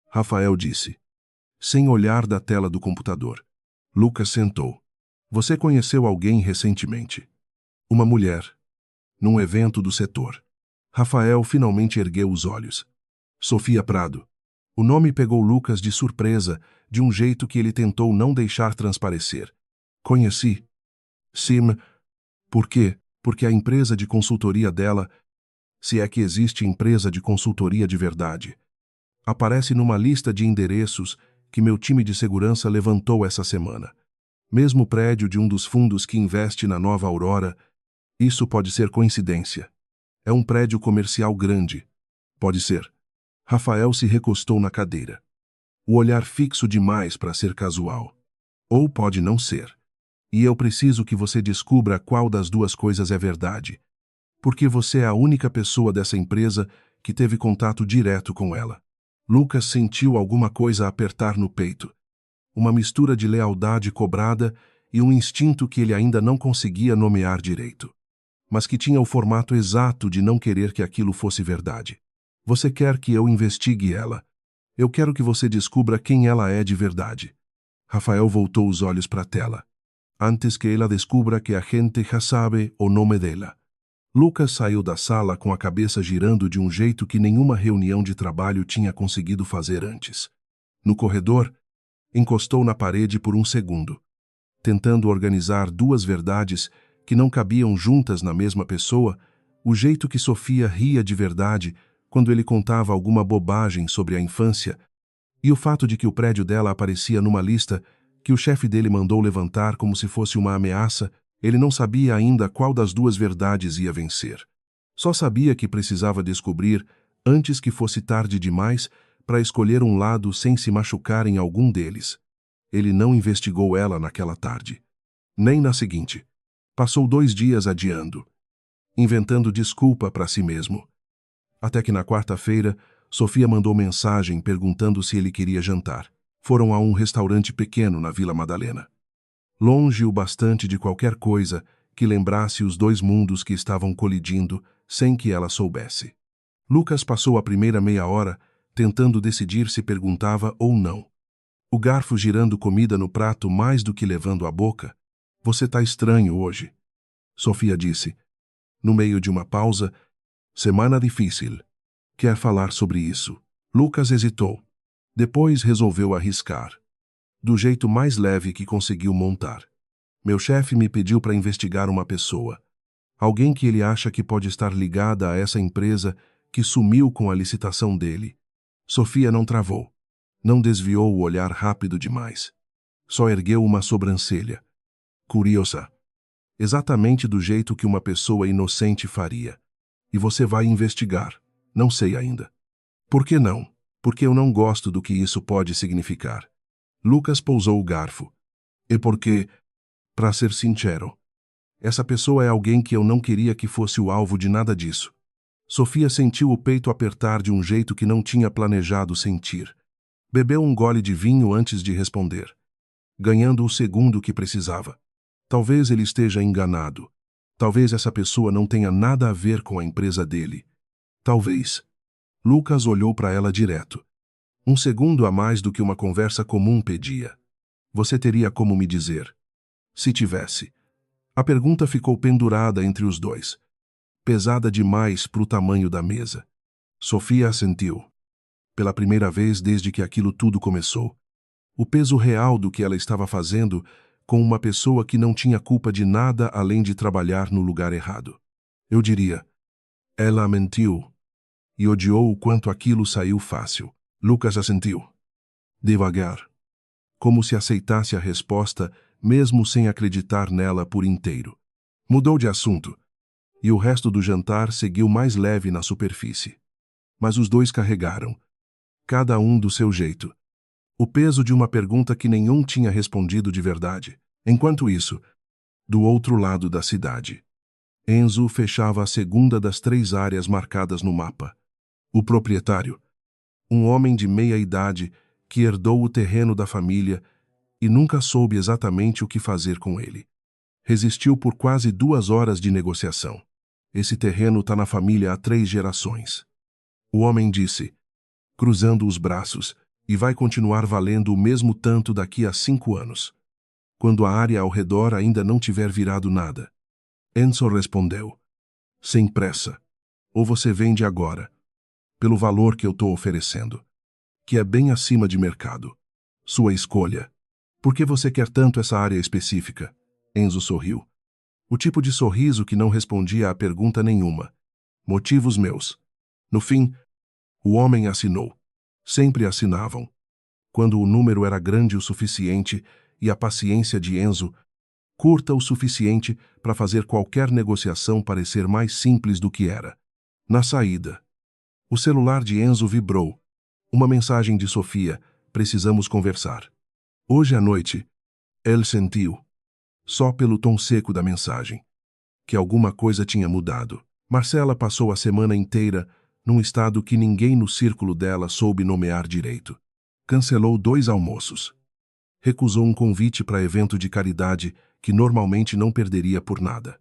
Rafael disse, sem olhar da tela do computador. Lucas sentou. Você conheceu alguém recentemente? Uma mulher. Num evento do setor. Rafael finalmente ergueu os olhos. Sofia Prado. O nome pegou Lucas de surpresa, de um jeito que ele tentou não deixar transparecer. Conheci. Sim. Por quê? Porque a empresa de consultoria dela, se é que existe empresa de consultoria de verdade, aparece numa lista de endereços que meu time de segurança levantou essa semana. Mesmo prédio de um dos fundos que investe na Nova Aurora, isso pode ser coincidência. É um prédio comercial grande. Pode ser. Rafael se recostou na cadeira. O olhar fixo demais para ser casual. Ou pode não ser. E eu preciso que você descubra qual das duas coisas é verdade. Porque você é a única pessoa dessa empresa que teve contato direto com ela. Lucas sentiu alguma coisa apertar no peito. Uma mistura de lealdade cobrada e um instinto que ele ainda não conseguia nomear direito. Mas que tinha o formato exato de não querer que aquilo fosse verdade. Você quer que eu investigue ela. Eu quero que você descubra quem ela é de verdade. Rafael voltou os olhos para a tela. Antes que ela descubra que a gente já sabe o nome dela. Lucas saiu da sala com a cabeça girando de um jeito que nenhuma reunião de trabalho tinha conseguido fazer antes. No corredor, encostou na parede por um segundo, tentando organizar duas verdades que não cabiam juntas na mesma pessoa, o jeito que Sofia ria de verdade quando ele contava alguma bobagem sobre a infância, e o fato de que o prédio dela aparecia numa lista que o chefe dele mandou levantar como se fosse uma ameaça. Ele não sabia ainda qual das duas verdades ia vencer. Só sabia que precisava descobrir, antes que fosse tarde demais, para escolher um lado sem se machucar em algum deles. Ele não investigou ela naquela tarde. Nem na seguinte. Passou 2 dias adiando, inventando desculpa para si mesmo. Até que na quarta-feira, Sofia mandou mensagem perguntando se ele queria jantar. Foram a um restaurante pequeno na Vila Madalena. Longe o bastante de qualquer coisa que lembrasse os dois mundos que estavam colidindo sem que ela soubesse. Lucas passou a primeira meia hora tentando decidir se perguntava ou não. O garfo girando comida no prato mais do que levando à boca. Você tá estranho hoje, Sofia disse. No meio de uma pausa, semana difícil. Quer falar sobre isso? Lucas hesitou. Depois resolveu arriscar. Do jeito mais leve que conseguiu montar. Meu chefe me pediu para investigar uma pessoa. Alguém que ele acha que pode estar ligada a essa empresa que sumiu com a licitação dele. Sofia não travou. Não desviou o olhar rápido demais. Só ergueu uma sobrancelha. Curiosa. Exatamente do jeito que uma pessoa inocente faria. E você vai investigar. Não sei ainda. Por que não? Porque eu não gosto do que isso pode significar. Lucas pousou o garfo. E porque, para ser sincero, essa pessoa é alguém que eu não queria que fosse o alvo de nada disso. Sofia sentiu o peito apertar de um jeito que não tinha planejado sentir. Bebeu um gole de vinho antes de responder, ganhando o segundo que precisava. Talvez ele esteja enganado. Talvez essa pessoa não tenha nada a ver com a empresa dele. Talvez. Lucas olhou para ela direto. Um segundo a mais do que uma conversa comum pedia. Você teria como me dizer? Se tivesse. A pergunta ficou pendurada entre os dois. Pesada demais para o tamanho da mesa. Sofia assentiu. Pela primeira vez desde que aquilo tudo começou. o peso real do que ela estava fazendo com uma pessoa que não tinha culpa de nada além de trabalhar no lugar errado. Eu diria, ela mentiu e odiou o quanto aquilo saiu fácil. Lucas assentiu, devagar, como se aceitasse a resposta mesmo sem acreditar nela por inteiro. Mudou de assunto, e o resto do jantar seguiu mais leve na superfície. Mas os dois carregaram, cada um do seu jeito, o peso de uma pergunta que nenhum tinha respondido de verdade. Enquanto isso, do outro lado da cidade, Enzo fechava a segunda das 3 áreas marcadas no mapa. O proprietário, um homem de meia idade que herdou o terreno da família e nunca soube exatamente o que fazer com ele, resistiu por quase 2 horas de negociação. Esse terreno está na família há 3 gerações. O homem disse, cruzando os braços, e vai continuar valendo o mesmo tanto daqui a 5 anos, quando a área ao redor ainda não tiver virado nada. Enzo respondeu, sem pressa, ou você vende agora, pelo valor que eu estou oferecendo, que é bem acima de mercado. Sua escolha. Por que você quer tanto essa área específica? Enzo sorriu. O tipo de sorriso que não respondia a pergunta nenhuma. Motivos meus. No fim, o homem assinou. Sempre assinavam. Quando o número era grande o suficiente e a paciência de Enzo curta o suficiente para fazer qualquer negociação parecer mais simples do que era. Na saída, o celular de Enzo vibrou. Uma mensagem de Sofia. Precisamos conversar. Hoje à noite, ele sentiu, só pelo tom seco da mensagem, que alguma coisa tinha mudado. Marcela passou a semana inteira num estado que ninguém no círculo dela soube nomear direito. Cancelou 2 almoços. Recusou um convite para evento de caridade que normalmente não perderia por nada.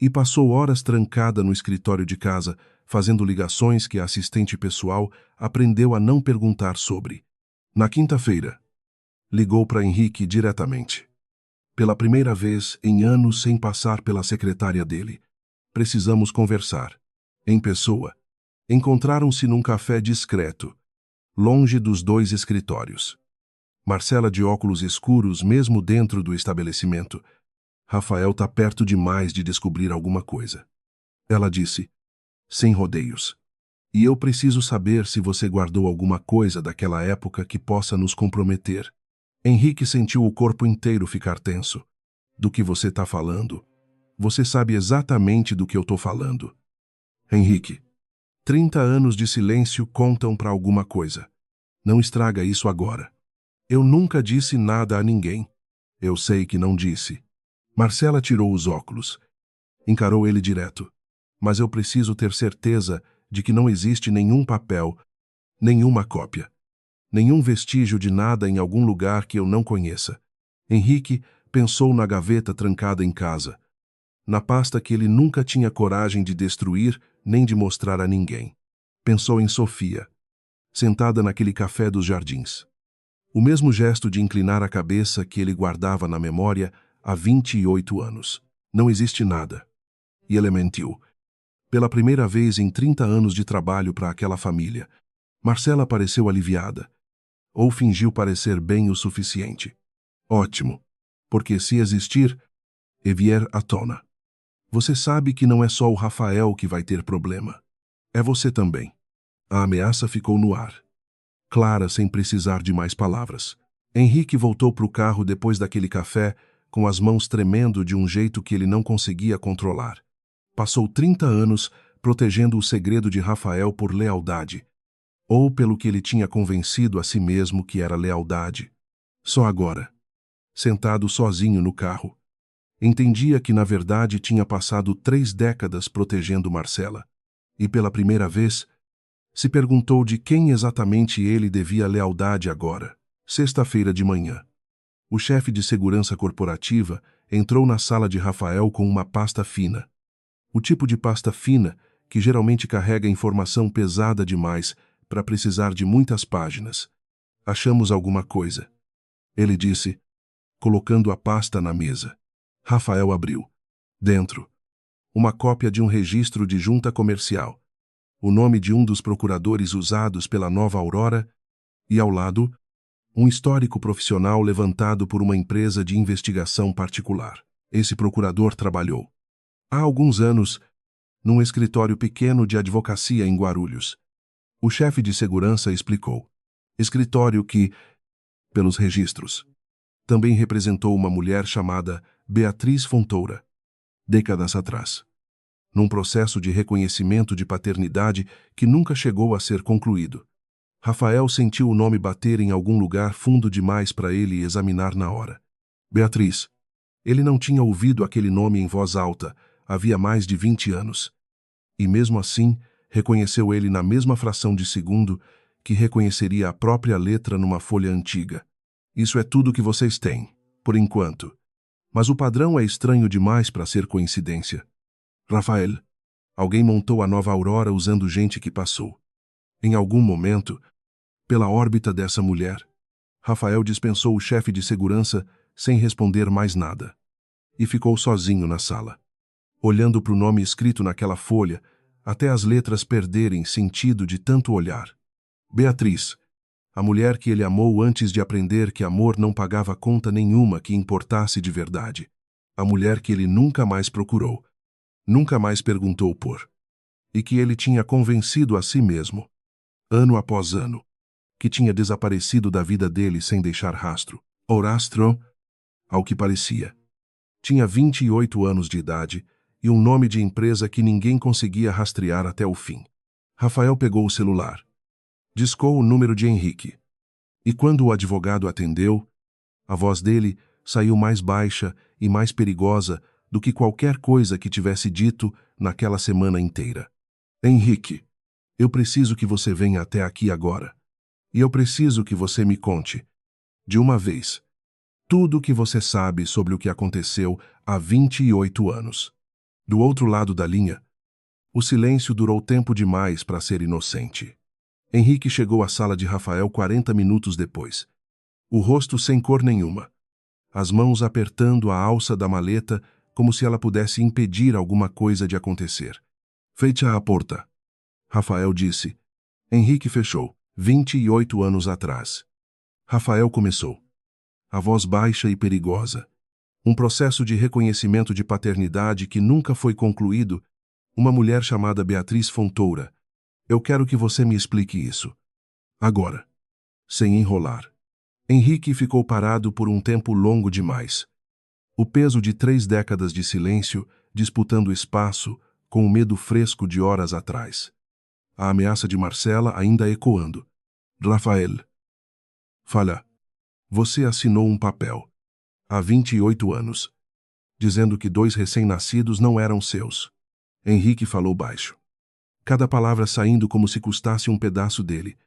E passou horas trancada no escritório de casa, fazendo ligações que a assistente pessoal aprendeu a não perguntar sobre. Na quinta-feira, ligou para Henrique diretamente. Pela primeira vez em anos sem passar pela secretária dele. Precisamos conversar. Em pessoa. Encontraram-se num café discreto, longe dos 2 escritórios. Marcela de óculos escuros mesmo dentro do estabelecimento. Rafael tá perto demais de descobrir alguma coisa. Ela disse, sem rodeios. E eu preciso saber se você guardou alguma coisa daquela época que possa nos comprometer. Henrique sentiu o corpo inteiro ficar tenso. Do que você tá falando? Você sabe exatamente do que eu tô falando. Henrique, 30 anos de silêncio contam para alguma coisa. Não estraga isso agora. Eu nunca disse nada a ninguém. Eu sei que não disse. Marcela tirou os óculos. Encarou ele direto. Mas eu preciso ter certeza de que não existe nenhum papel, nenhuma cópia, nenhum vestígio de nada em algum lugar que eu não conheça. Henrique pensou na gaveta trancada em casa, na pasta que ele nunca tinha coragem de destruir nem de mostrar a ninguém. Pensou em Sofia, sentada naquele café dos jardins. O mesmo gesto de inclinar a cabeça que ele guardava na memória há 28 anos. Não existe nada. E ele mentiu. Pela primeira vez em 30 anos de trabalho para aquela família, Marcela pareceu aliviada. Ou fingiu parecer bem o suficiente. Ótimo. Porque se existir, e vier à tona. Você sabe que não é só o Rafael que vai ter problema. É você também. A ameaça ficou no ar. Clara sem precisar de mais palavras. Henrique voltou para o carro depois daquele café, com as mãos tremendo de um jeito que ele não conseguia controlar. Passou 30 anos protegendo o segredo de Rafael por lealdade, ou pelo que ele tinha convencido a si mesmo que era lealdade. Só agora, sentado sozinho no carro, entendia que na verdade tinha passado 3 décadas protegendo Marcela, e pela primeira vez, se perguntou de quem exatamente ele devia lealdade agora. Sexta-feira de manhã. O chefe de segurança corporativa entrou na sala de Rafael com uma pasta fina. O tipo de pasta fina que geralmente carrega informação pesada demais para precisar de muitas páginas. Achamos alguma coisa. Ele disse, colocando a pasta na mesa. Rafael abriu. Dentro, uma cópia de um registro de junta comercial, o nome de um dos procuradores usados pela Nova Aurora, e ao lado, Um histórico profissional levantado por uma empresa de investigação particular. Esse procurador trabalhou, há alguns anos, num escritório pequeno de advocacia em Guarulhos. O chefe de segurança explicou. Escritório que, pelos registros, também representou uma mulher chamada Beatriz Fontoura, décadas atrás, num processo de reconhecimento de paternidade que nunca chegou a ser concluído. Rafael sentiu o nome bater em algum lugar fundo demais para ele examinar na hora. Beatriz. Ele não tinha ouvido aquele nome em voz alta, havia mais de 20 anos. E mesmo assim, reconheceu ele na mesma fração de segundo que reconheceria a própria letra numa folha antiga. Isso é tudo que vocês têm, por enquanto. Mas o padrão é estranho demais para ser coincidência. Rafael, alguém montou a nova Aurora usando gente que passou. Em algum momento, pela órbita dessa mulher, Rafael dispensou o chefe de segurança sem responder mais nada. E ficou sozinho na sala, olhando para o nome escrito naquela folha, até as letras perderem sentido de tanto olhar. Beatriz, a mulher que ele amou antes de aprender que amor não pagava conta nenhuma que importasse de verdade. A mulher que ele nunca mais procurou, nunca mais perguntou por. E que ele tinha convencido a si mesmo, ano após ano, que tinha desaparecido da vida dele sem deixar rastro. Ou rastro, ao que parecia. Tinha 28 anos de idade e um nome de empresa que ninguém conseguia rastrear até o fim. Rafael pegou o celular. Discou o número de Henrique. E quando o advogado atendeu, a voz dele saiu mais baixa e mais perigosa do que qualquer coisa que tivesse dito naquela semana inteira. Henrique, eu preciso que você venha até aqui agora. E eu preciso que você me conte, de uma vez, tudo o que você sabe sobre o que aconteceu há 28 anos. Do outro lado da linha, o silêncio durou tempo demais para ser inocente. Henrique chegou à sala de Rafael 40 minutos depois. O rosto sem cor nenhuma. As mãos apertando a alça da maleta como se ela pudesse impedir alguma coisa de acontecer. Fecha a porta, Rafael disse. Henrique fechou, 28 anos atrás. Rafael começou. A voz baixa e perigosa. Um processo de reconhecimento de paternidade que nunca foi concluído. Uma mulher chamada Beatriz Fontoura. Eu quero que você me explique isso. Agora. Sem enrolar. Henrique ficou parado por um tempo longo demais. O peso de 3 décadas de silêncio, disputando espaço, com o medo fresco de horas atrás. A ameaça de Marcela ainda ecoando. Rafael. Fala. Você assinou um papel, há 28 anos, dizendo que 2 recém-nascidos não eram seus. Henrique falou baixo. Cada palavra saindo como se custasse um pedaço dele.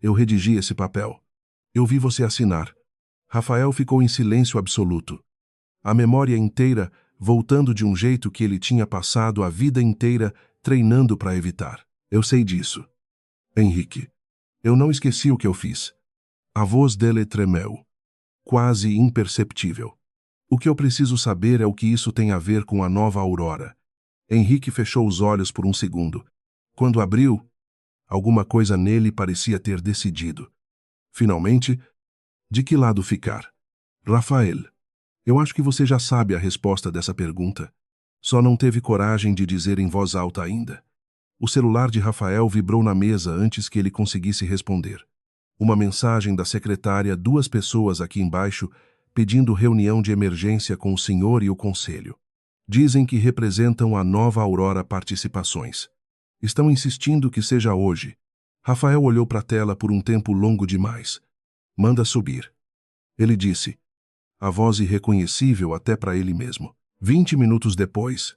Eu redigi esse papel. Eu vi você assinar. Rafael ficou em silêncio absoluto. A memória inteira voltando de um jeito que ele tinha passado a vida inteira treinando para evitar. Eu sei disso. Henrique. Eu não esqueci o que eu fiz. A voz dele tremeu. Quase imperceptível. O que eu preciso saber é o que isso tem a ver com a nova Aurora. Henrique fechou os olhos por um segundo. Quando abriu, alguma coisa nele parecia ter decidido. Finalmente, de que lado ficar? Rafael, eu acho que você já sabe a resposta dessa pergunta. Só não teve coragem de dizer em voz alta ainda. O celular de Rafael vibrou na mesa antes que ele conseguisse responder. Uma mensagem da secretária, 2 pessoas aqui embaixo, pedindo reunião de emergência com o senhor e o conselho. Dizem que representam a nova Aurora Participações. Estão insistindo que seja hoje. Rafael olhou para a tela por um tempo longo demais. Manda subir. Ele disse. A voz irreconhecível até para ele mesmo. 20 minutos depois,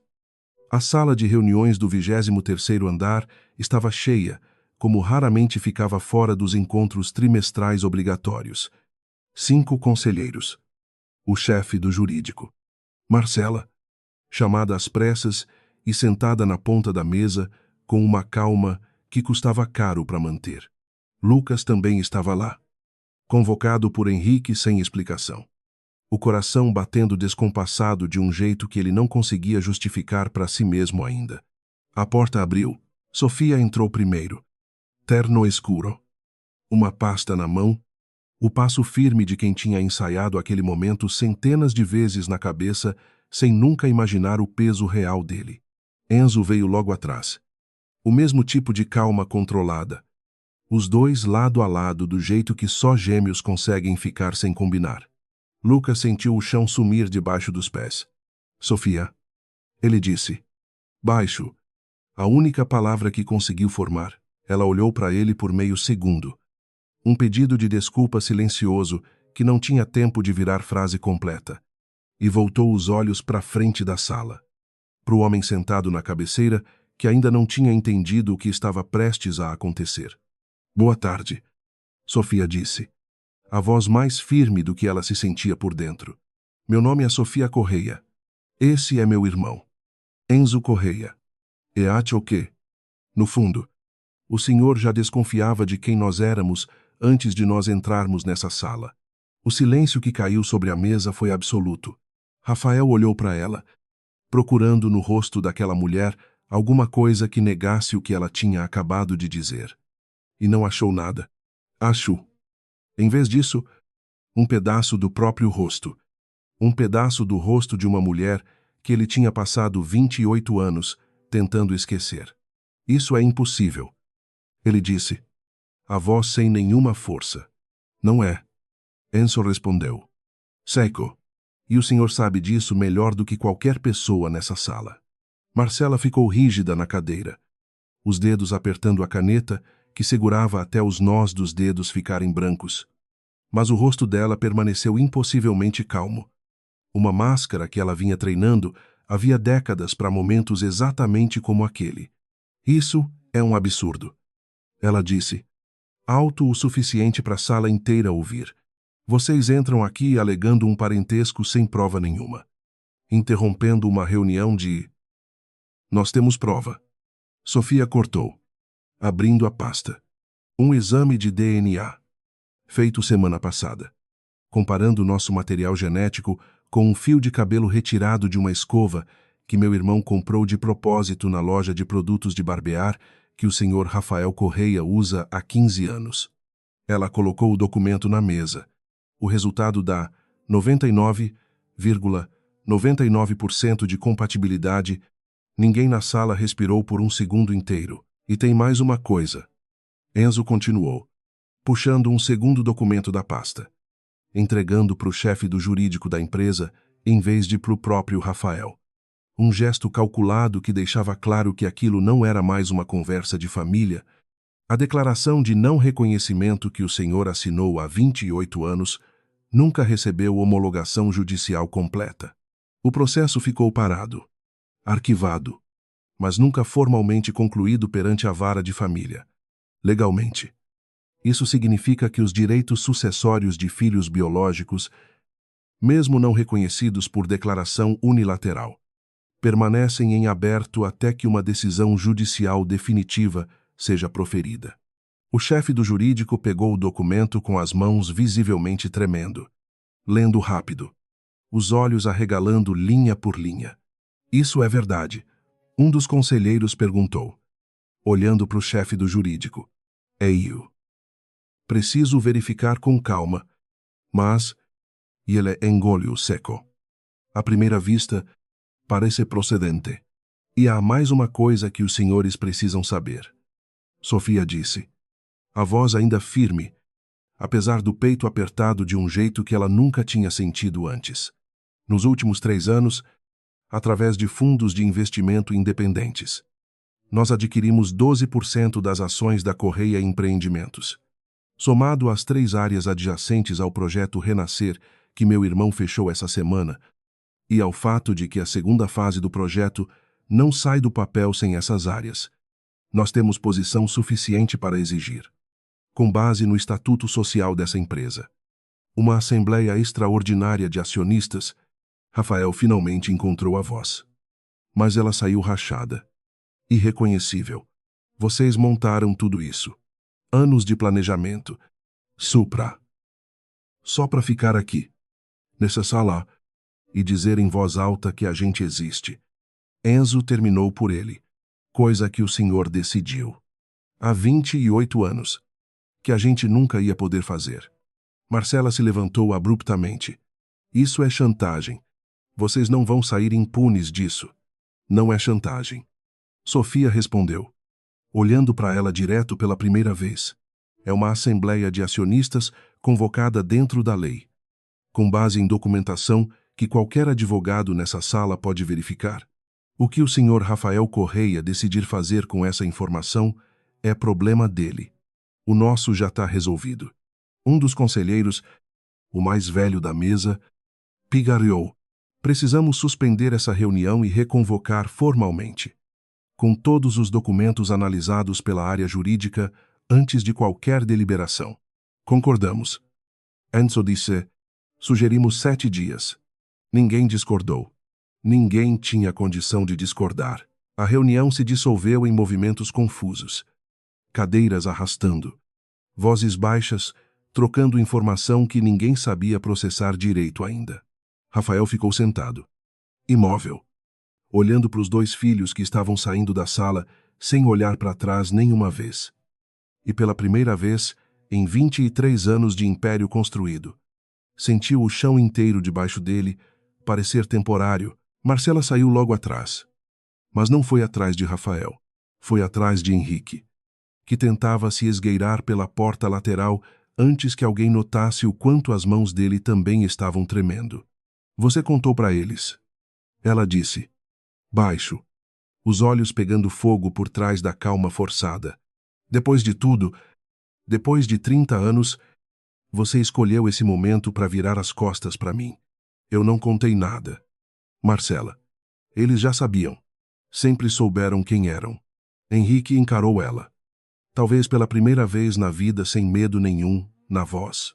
a sala de reuniões do 23º andar estava cheia, como raramente ficava fora dos encontros trimestrais obrigatórios. 5 conselheiros. O chefe do jurídico. Marcela, chamada às pressas e sentada na ponta da mesa, com uma calma que custava caro para manter. Lucas também estava lá, convocado por Henrique sem explicação. O coração batendo descompassado de um jeito que ele não conseguia justificar para si mesmo ainda. A porta abriu. Sofia entrou primeiro. Terno escuro. Uma pasta na mão, O passo firme de quem tinha ensaiado aquele momento centenas de vezes na cabeça, sem nunca imaginar o peso real dele. Enzo veio logo atrás. O mesmo tipo de calma controlada. Os dois lado a lado do jeito que só gêmeos conseguem ficar sem combinar. Lucas sentiu o chão sumir debaixo dos pés. Sofia. Ele disse. Baixo. A única palavra que conseguiu formar. Ela olhou para ele por meio segundo. Um pedido de desculpa silencioso que não tinha tempo de virar frase completa. E voltou os olhos para a frente da sala. Para o homem sentado na cabeceira, que ainda não tinha entendido o que estava prestes a acontecer. Boa tarde, Sofia disse. A voz mais firme do que ela se sentia por dentro. Meu nome é Sofia Correia. Esse é meu irmão. Enzo Correia. E acha o quê? No fundo, o senhor já desconfiava de quem nós éramos antes de nós entrarmos nessa sala. O silêncio que caiu sobre a mesa foi absoluto. Rafael olhou para ela, procurando no rosto daquela mulher alguma coisa que negasse o que ela tinha acabado de dizer. E não achou nada. Achou. Em vez disso, um pedaço do próprio rosto. Um pedaço do rosto de uma mulher que ele tinha passado 28 anos tentando esquecer. Isso é impossível. Ele disse, a voz sem nenhuma força. Não é. Enzo respondeu. Seco. E o senhor sabe disso melhor do que qualquer pessoa nessa sala. Marcela ficou rígida na cadeira, os dedos apertando a caneta que segurava até os nós dos dedos ficarem brancos. Mas o rosto dela permaneceu impossivelmente calmo. Uma máscara que ela vinha treinando havia décadas para momentos exatamente como aquele. Isso é um absurdo. Ela disse, alto o suficiente para a sala inteira ouvir. Vocês entram aqui alegando um parentesco sem prova nenhuma. Interrompendo uma reunião de... Nós temos prova. Sofia cortou, abrindo a pasta. Um exame de DNA, feito semana passada. Comparando nosso material genético com um fio de cabelo retirado de uma escova que meu irmão comprou de propósito na loja de produtos de barbear que o senhor Rafael Correia usa há 15 anos. Ela colocou o documento na mesa. O resultado dá 99,99% de compatibilidade. Ninguém na sala respirou por um segundo inteiro. E tem mais uma coisa. Enzo continuou, puxando um segundo documento da pasta, entregando para o chefe do jurídico da empresa em vez de para o próprio Rafael. Um gesto calculado que deixava claro que aquilo não era mais uma conversa de família. A declaração de não reconhecimento que o senhor assinou há 28 anos nunca recebeu homologação judicial completa. O processo ficou parado, arquivado, mas nunca formalmente concluído perante a vara de família. Legalmente. Isso significa que os direitos sucessórios de filhos biológicos, mesmo não reconhecidos por declaração unilateral, permanecem em aberto até que uma decisão judicial definitiva seja proferida. O chefe do jurídico pegou o documento com as mãos visivelmente tremendo, lendo rápido, os olhos arregalando linha por linha. Isso é verdade. Um dos conselheiros perguntou, olhando para o chefe do jurídico. É eu. Preciso verificar com calma, mas... E ele engoliu seco. À primeira vista, parece procedente. E há mais uma coisa que os senhores precisam saber. Sofia disse, a voz ainda firme, apesar do peito apertado de um jeito que ela nunca tinha sentido antes. Nos últimos 3 anos, através de fundos de investimento independentes, nós adquirimos 12% das ações da Correia Empreendimentos. Somado às 3 áreas adjacentes ao projeto Renascer, que meu irmão fechou essa semana, e ao fato de que a segunda fase do projeto não sai do papel sem essas áreas, nós temos posição suficiente para exigir, com base no estatuto social dessa empresa, uma assembleia extraordinária de acionistas. Rafael finalmente encontrou a voz. Mas ela saiu rachada. Irreconhecível. Vocês montaram tudo isso. Anos de planejamento. Supra. Só para ficar aqui, nessa sala, e dizer em voz alta que a gente existe. Enzo terminou por ele, coisa que o senhor decidiu. Há 28 anos, que a gente nunca ia poder fazer. Marcela se levantou abruptamente. Isso é chantagem. Vocês não vão sair impunes disso. Não é chantagem. Sofia respondeu, olhando para ela direto pela primeira vez. É uma assembleia de acionistas convocada dentro da lei, com base em documentação que qualquer advogado nessa sala pode verificar. O que o senhor Rafael Correia decidir fazer com essa informação é problema dele. O nosso já está resolvido. Um dos conselheiros, o mais velho da mesa, pigarreou. Precisamos suspender essa reunião e reconvocar formalmente, com todos os documentos analisados pela área jurídica antes de qualquer deliberação. Concordamos. Enzo disse, sugerimos 7 dias. Ninguém discordou. Ninguém tinha condição de discordar. A reunião se dissolveu em movimentos confusos. Cadeiras arrastando. Vozes baixas, trocando informação que ninguém sabia processar direito ainda. Rafael ficou sentado, imóvel, olhando para os 2 filhos que estavam saindo da sala sem olhar para trás nenhuma vez. E pela primeira vez, em 23 anos de império construído, sentiu o chão inteiro debaixo dele parecer temporário. Marcela saiu logo atrás. Mas não foi atrás de Rafael. Foi atrás de Henrique, que tentava se esgueirar pela porta lateral antes que alguém notasse o quanto as mãos dele também estavam tremendo. Você contou para eles. Ela disse, baixo, os olhos pegando fogo por trás da calma forçada. Depois de tudo, depois de 30 anos, você escolheu esse momento para virar as costas para mim. Eu não contei nada. Marcela. Eles já sabiam. Sempre souberam quem eram. Henrique encarou ela. Talvez pela primeira vez na vida sem medo nenhum, na voz.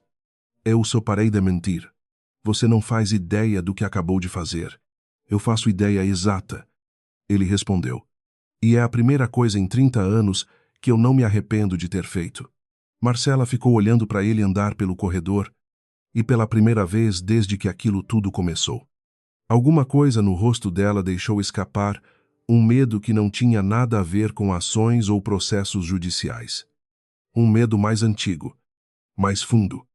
Eu só parei de mentir. Você não faz ideia do que acabou de fazer. Eu faço ideia exata. Ele respondeu. E é a primeira coisa em 30 anos que eu não me arrependo de ter feito. Marcela ficou olhando para ele andar pelo corredor, e pela primeira vez desde que aquilo tudo começou. Alguma coisa no rosto dela deixou escapar um medo que não tinha nada a ver com ações ou processos judiciais. Um medo mais antigo, mais fundo,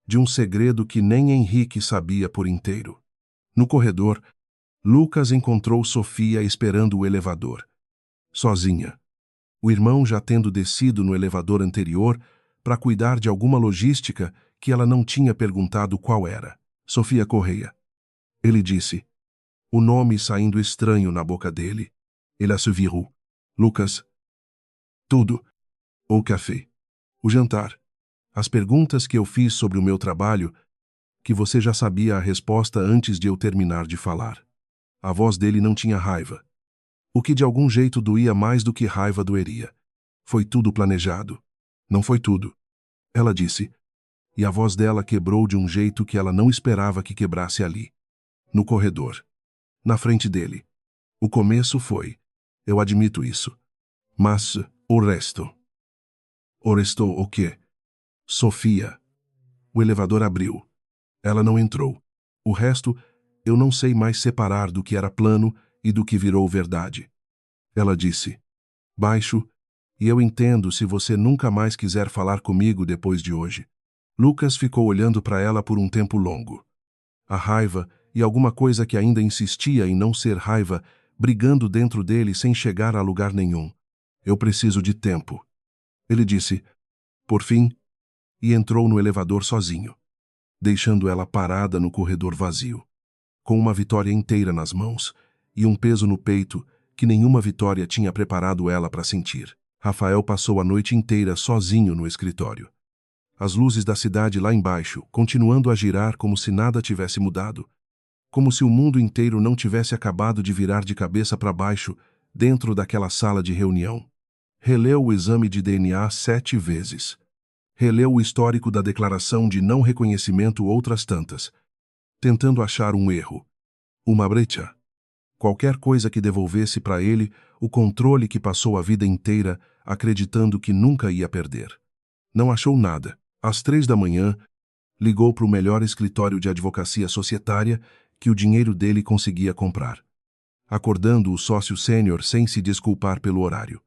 de um segredo que nem Henrique sabia por inteiro. No corredor, Lucas encontrou Sofia esperando o elevador. Sozinha. O irmão já tendo descido no elevador anterior para cuidar de alguma logística que ela não tinha perguntado qual era. Sofia Correia. Ele disse, o nome saindo estranho na boca dele. Ela se virou. Lucas. Tudo. O café. O jantar. As perguntas que eu fiz sobre o meu trabalho, que você já sabia a resposta antes de eu terminar de falar. A voz dele não tinha raiva. O que de algum jeito doía mais do que raiva doeria. Foi tudo planejado. Não foi tudo. Ela disse. E a voz dela quebrou de um jeito que ela não esperava que quebrasse ali. No corredor. Na frente dele. O começo foi. Eu admito isso. Mas o resto? O resto o quê? Sofia. O elevador abriu. Ela não entrou. O resto, eu não sei mais separar do que era plano e do que virou verdade. Ela disse, baixo, e eu entendo se você nunca mais quiser falar comigo depois de hoje. Lucas ficou olhando para ela por um tempo longo. A raiva e alguma coisa que ainda insistia em não ser raiva, brigando dentro dele sem chegar a lugar nenhum. Eu preciso de tempo. Ele disse, por fim, e entrou no elevador sozinho, deixando ela parada no corredor vazio, com uma vitória inteira nas mãos e um peso no peito que nenhuma vitória tinha preparado ela para sentir. Rafael passou a noite inteira sozinho no escritório. As luzes da cidade lá embaixo, continuando a girar como se nada tivesse mudado, como se o mundo inteiro não tivesse acabado de virar de cabeça para baixo dentro daquela sala de reunião. Releu o exame de DNA 7 vezes. Releu o histórico da declaração de não reconhecimento outras tantas, tentando achar um erro, uma brecha. Qualquer coisa que devolvesse para ele o controle que passou a vida inteira acreditando que nunca ia perder. Não achou nada. Às 3 da manhã, ligou para o melhor escritório de advocacia societária que o dinheiro dele conseguia comprar, acordando o sócio sênior sem se desculpar pelo horário.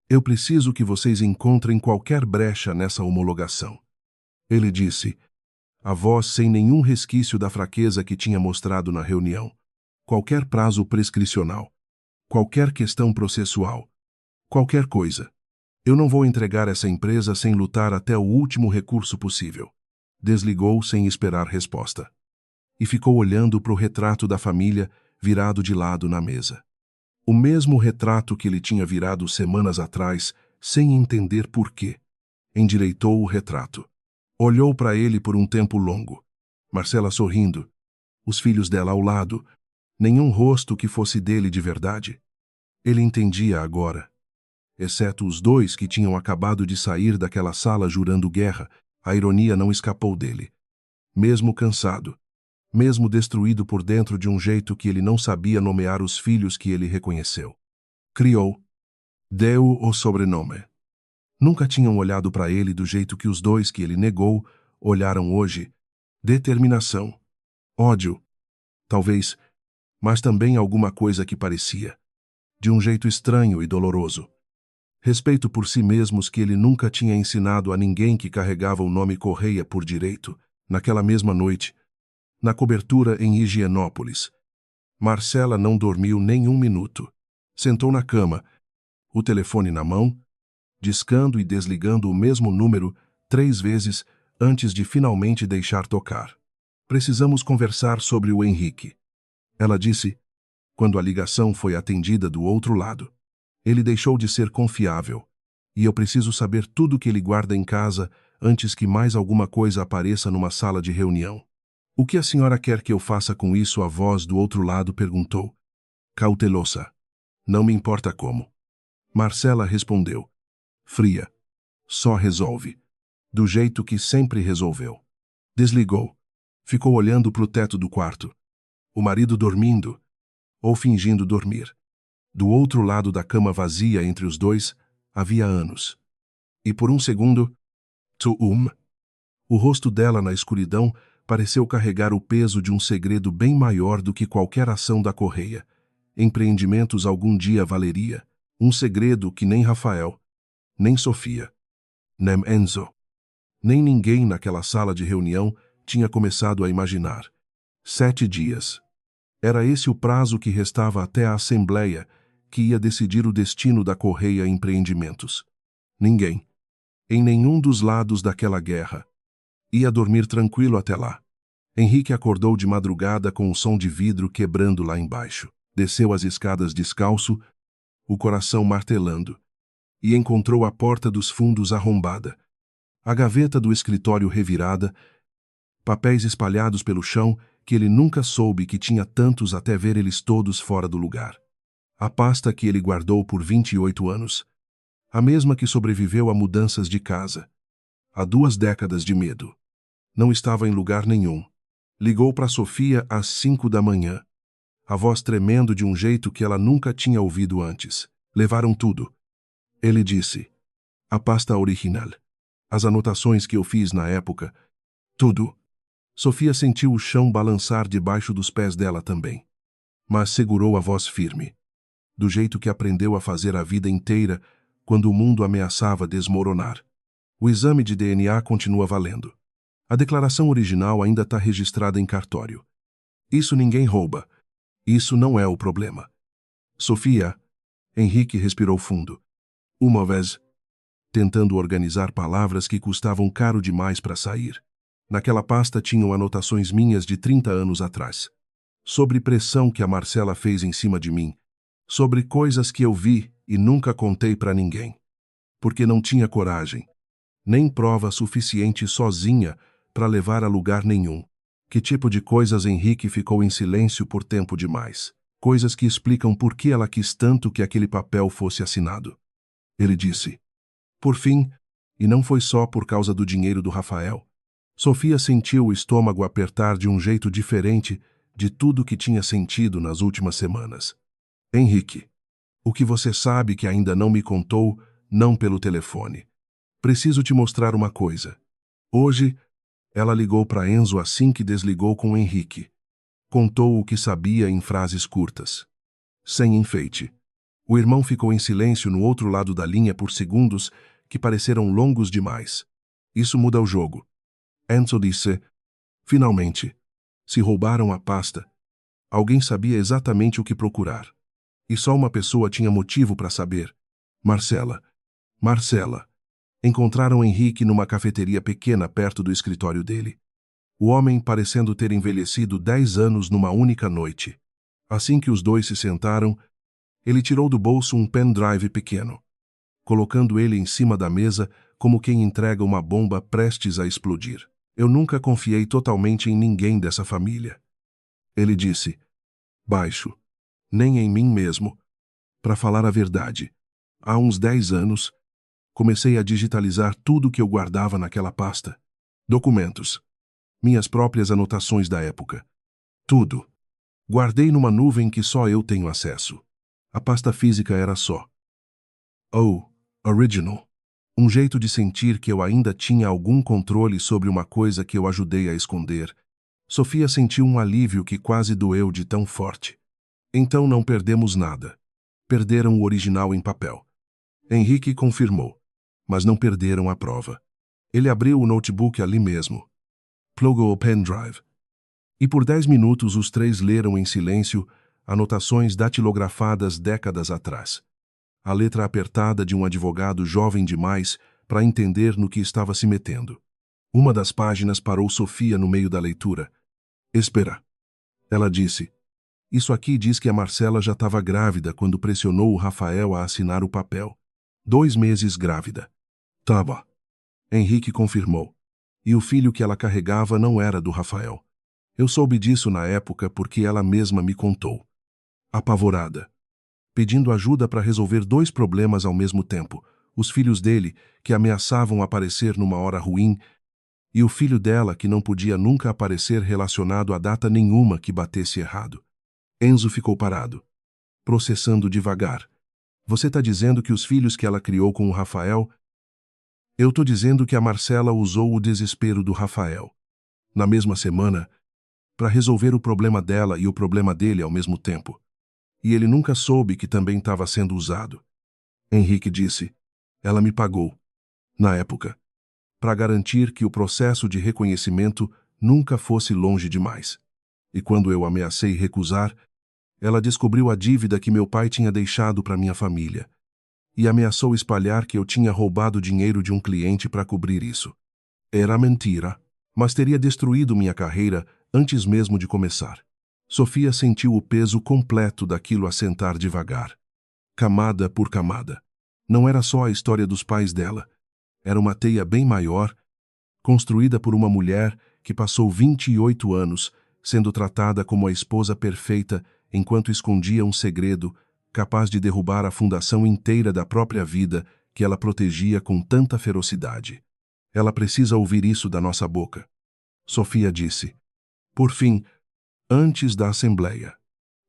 Eu preciso que vocês encontrem qualquer brecha nessa homologação. Ele disse, A voz sem nenhum resquício da fraqueza que tinha mostrado na reunião. Qualquer prazo prescricional. Qualquer questão processual. Qualquer coisa. Eu não vou entregar essa empresa sem lutar até o último recurso possível. Desligou sem esperar resposta. E ficou olhando para o retrato da família virado de lado na mesa. O mesmo retrato que ele tinha virado semanas atrás, sem entender por quê. Endireitou o retrato. Olhou para ele por um tempo longo. Marcela sorrindo. Os filhos dela ao lado. Nenhum rosto que fosse dele de verdade. Ele entendia agora. Exceto os dois que tinham acabado de sair daquela sala jurando guerra, a ironia não escapou dele. Mesmo cansado. Mesmo destruído por dentro de um jeito que ele não sabia nomear os filhos que ele reconheceu. Criou. Deu o sobrenome. Nunca tinham olhado para ele do jeito que os dois que ele negou olharam hoje. Determinação. Ódio. Talvez. Mas também alguma coisa que parecia. De um jeito estranho e doloroso. Respeito por si mesmos que ele nunca tinha ensinado a ninguém que carregava o nome Correia por direito, naquela mesma noite, na cobertura em Higienópolis. Marcela não dormiu nem um minuto. Sentou na cama, o telefone na mão, discando e desligando o mesmo número 3 vezes antes de finalmente deixar tocar. Precisamos conversar sobre o Henrique. Ela disse, quando a ligação foi atendida do outro lado. Ele deixou de ser confiável, e eu preciso saber tudo o que ele guarda em casa antes que mais alguma coisa apareça numa sala de reunião. O que a senhora quer que eu faça com isso? A voz do outro lado perguntou. Cautelosa. Não me importa como. Marcela respondeu. Fria. Só resolve. Do jeito que sempre resolveu. Desligou. Ficou olhando para o teto do quarto. O marido dormindo. Ou fingindo dormir. Do outro lado da cama vazia entre os dois, havia anos. E por um segundo, o rosto dela na escuridão pareceu carregar o peso de um segredo bem maior do que qualquer ação da Correia. Empreendimentos algum dia valeria. Um segredo que nem Rafael, nem Sofia, nem Enzo, nem ninguém naquela sala de reunião tinha começado a imaginar. 7 dias. Era esse o prazo que restava até a Assembleia, que ia decidir o destino da Correia Empreendimentos. Ninguém, em nenhum dos lados daquela guerra, ia dormir tranquilo até lá. Henrique acordou de madrugada com o som de vidro quebrando lá embaixo. Desceu as escadas descalço, o coração martelando, e encontrou a porta dos fundos arrombada, a gaveta do escritório revirada, papéis espalhados pelo chão que ele nunca soube que tinha tantos até ver eles todos fora do lugar. A pasta que ele guardou por 28 anos, a mesma que sobreviveu a mudanças de casa, a 2 décadas de medo. Não estava em lugar nenhum. Ligou para Sofia às 5 da manhã, a voz tremendo de um jeito que ela nunca tinha ouvido antes. Levaram tudo. Ele disse. A pasta original. As anotações que eu fiz na época. Tudo. Sofia sentiu o chão balançar debaixo dos pés dela também. Mas segurou a voz firme. Do jeito que aprendeu a fazer a vida inteira, quando o mundo ameaçava desmoronar. O exame de DNA continua valendo. A declaração original ainda está registrada em cartório. Isso ninguém rouba. Isso não é o problema. Sofia, Henrique respirou fundo. Uma vez, tentando organizar palavras que custavam caro demais para sair. Naquela pasta tinham anotações minhas de 30 anos atrás. Sobre pressão que a Marcela fez em cima de mim. Sobre coisas que eu vi e nunca contei para ninguém. Porque não tinha coragem. Nem prova suficiente sozinha para levar a lugar nenhum. Que tipo de coisas Henrique ficou em silêncio por tempo demais? Coisas que explicam por que ela quis tanto que aquele papel fosse assinado. Ele disse. Por fim, e não foi só por causa do dinheiro do Rafael. Sofia sentiu o estômago apertar de um jeito diferente de tudo que tinha sentido nas últimas semanas. Henrique, o que você sabe que ainda não me contou, não pelo telefone. Preciso te mostrar uma coisa. Hoje, ela ligou para Enzo assim que desligou com Henrique. Contou o que sabia em frases curtas. Sem enfeite. O irmão ficou em silêncio no outro lado da linha por segundos que pareceram longos demais. Isso muda o jogo. Enzo disse, Finalmente, se roubaram a pasta, alguém sabia exatamente o que procurar. E só uma pessoa tinha motivo para saber. Marcela. Marcela. Encontraram Henrique numa cafeteria pequena perto do escritório dele. O homem parecendo ter envelhecido 10 anos numa única noite. Assim que os dois se sentaram, ele tirou do bolso um pendrive pequeno, colocando ele em cima da mesa como quem entrega uma bomba prestes a explodir. Eu nunca confiei totalmente em ninguém dessa família. Ele disse, baixo, nem em mim mesmo. Para falar a verdade, há uns 10 anos, comecei a digitalizar tudo que eu guardava naquela pasta. Documentos. Minhas próprias anotações da época. Tudo. Guardei numa nuvem que só eu tenho acesso. A pasta física era só. Oh, original. Um jeito de sentir que eu ainda tinha algum controle sobre uma coisa que eu ajudei a esconder. Sofia sentiu um alívio que quase doeu de tão forte. Então não perdemos nada. Perderam o original em papel. Henrique confirmou, mas não perderam a prova. Ele abriu o notebook ali mesmo. Plugou o pendrive. E por 10 minutos os três leram em silêncio anotações datilografadas décadas atrás. A letra apertada de um advogado jovem demais para entender no que estava se metendo. Uma das páginas parou Sofia no meio da leitura. Espera. Ela disse. Isso aqui diz que a Marcela já estava grávida quando pressionou o Rafael a assinar o papel. 2 meses grávida. Tava. Henrique confirmou. E o filho que ela carregava não era do Rafael. Eu soube disso na época porque ela mesma me contou. Apavorada. Pedindo ajuda para resolver 2 problemas ao mesmo tempo. Os filhos dele, que ameaçavam aparecer numa hora ruim, e o filho dela, que não podia nunca aparecer relacionado a data nenhuma que batesse errado. Enzo ficou parado, processando devagar. Você tá dizendo que os filhos que ela criou com o Rafael... Eu tô dizendo que a Marcela usou o desespero do Rafael. Na mesma semana, para resolver o problema dela e o problema dele ao mesmo tempo. E ele nunca soube que também estava sendo usado. Henrique disse, ela me pagou, na época, para garantir que o processo de reconhecimento nunca fosse longe demais. E quando eu ameacei recusar, ela descobriu a dívida que meu pai tinha deixado para minha família e ameaçou espalhar que eu tinha roubado dinheiro de um cliente para cobrir isso. Era mentira, mas teria destruído minha carreira antes mesmo de começar. Sofia sentiu o peso completo daquilo assentar devagar, camada por camada. Não era só a história dos pais dela. Era uma teia bem maior, construída por uma mulher que passou 28 anos sendo tratada como a esposa perfeita enquanto escondia um segredo capaz de derrubar a fundação inteira da própria vida que ela protegia com tanta ferocidade. Ela precisa ouvir isso da nossa boca. Sofia disse. Por fim, antes da assembleia.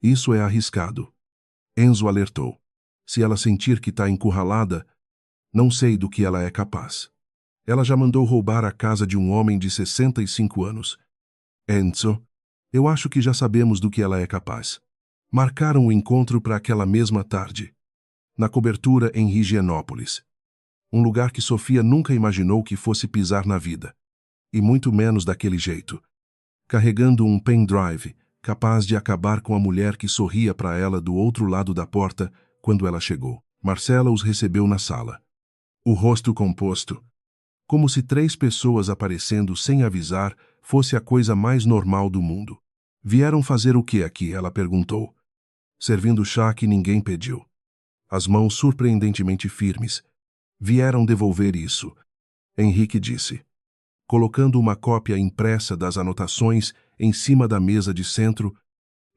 Isso é arriscado. Enzo alertou. Se ela sentir que está encurralada, não sei do que ela é capaz. Ela já mandou roubar a casa de um homem de 65 anos. Enzo, eu acho que já sabemos do que ela é capaz. Marcaram o encontro para aquela mesma tarde, na cobertura em Higienópolis. Um lugar que Sofia nunca imaginou que fosse pisar na vida. E muito menos daquele jeito. Carregando um pendrive, capaz de acabar com a mulher que sorria para ela do outro lado da porta quando ela chegou. Marcela os recebeu na sala. O rosto composto, como se 3 pessoas aparecendo sem avisar fosse a coisa mais normal do mundo. Vieram fazer o que aqui? Ela perguntou. Servindo chá que ninguém pediu. As mãos surpreendentemente firmes. Vieram devolver isso. Henrique disse, colocando uma cópia impressa das anotações em cima da mesa de centro,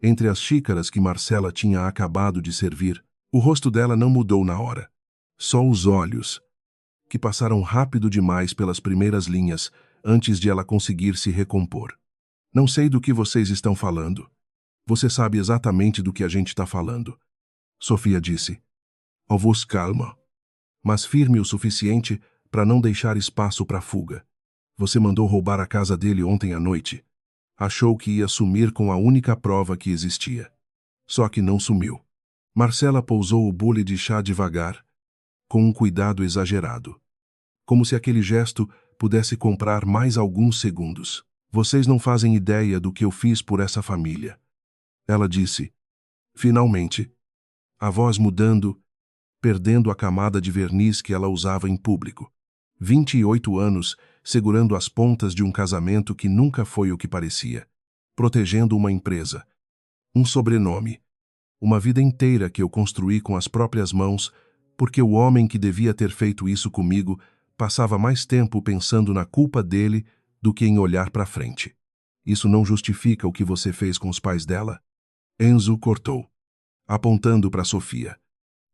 entre as xícaras que Marcela tinha acabado de servir. O rosto dela não mudou na hora. Só os olhos, que passaram rápido demais pelas primeiras linhas antes de ela conseguir se recompor. Não sei do que vocês estão falando. Você sabe exatamente do que a gente está falando. Sofia disse. Ó, vos calma. Mas firme o suficiente para não deixar espaço para fuga. Você mandou roubar a casa dele ontem à noite. Achou que ia sumir com a única prova que existia. Só que não sumiu. Marcela pousou o bule de chá devagar, com um cuidado exagerado. Como se aquele gesto pudesse comprar mais alguns segundos. Vocês não fazem ideia do que eu fiz por essa família. Ela disse. Finalmente. A voz mudando, perdendo a camada de verniz que ela usava em público. 28 anos, segurando as pontas de um casamento que nunca foi o que parecia. Protegendo uma empresa. Um sobrenome. Uma vida inteira que eu construí com as próprias mãos, porque o homem que devia ter feito isso comigo passava mais tempo pensando na culpa dele do que em olhar para frente. Isso não justifica o que você fez com os pais dela? Enzo cortou, apontando para Sofia.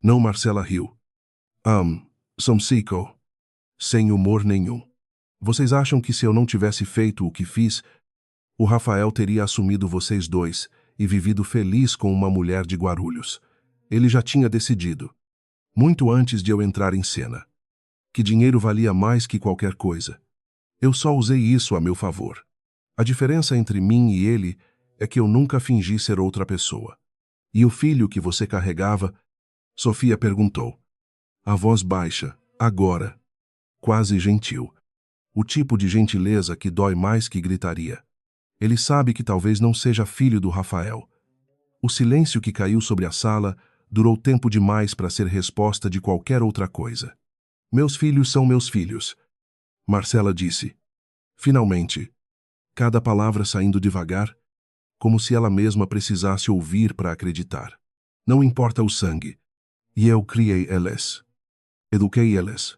Não, Marcela riu. Somsico. Sem humor nenhum. Vocês acham que se eu não tivesse feito o que fiz, o Rafael teria assumido vocês dois e vivido feliz com uma mulher de Guarulhos? Ele já tinha decidido, muito antes de eu entrar em cena, que dinheiro valia mais que qualquer coisa. Eu só usei isso a meu favor. A diferença entre mim e ele é que eu nunca fingi ser outra pessoa. E o filho que você carregava? Sofia perguntou. A voz baixa, agora, quase gentil. O tipo de gentileza que dói mais que gritaria. Ele sabe que talvez não seja filho do Rafael. O silêncio que caiu sobre a sala durou tempo demais para ser resposta de qualquer outra coisa. Meus filhos são meus filhos, Marcela disse. Finalmente, cada palavra saindo devagar, como se ela mesma precisasse ouvir para acreditar. Não importa o sangue. E eu criei eles. Eduquei eles.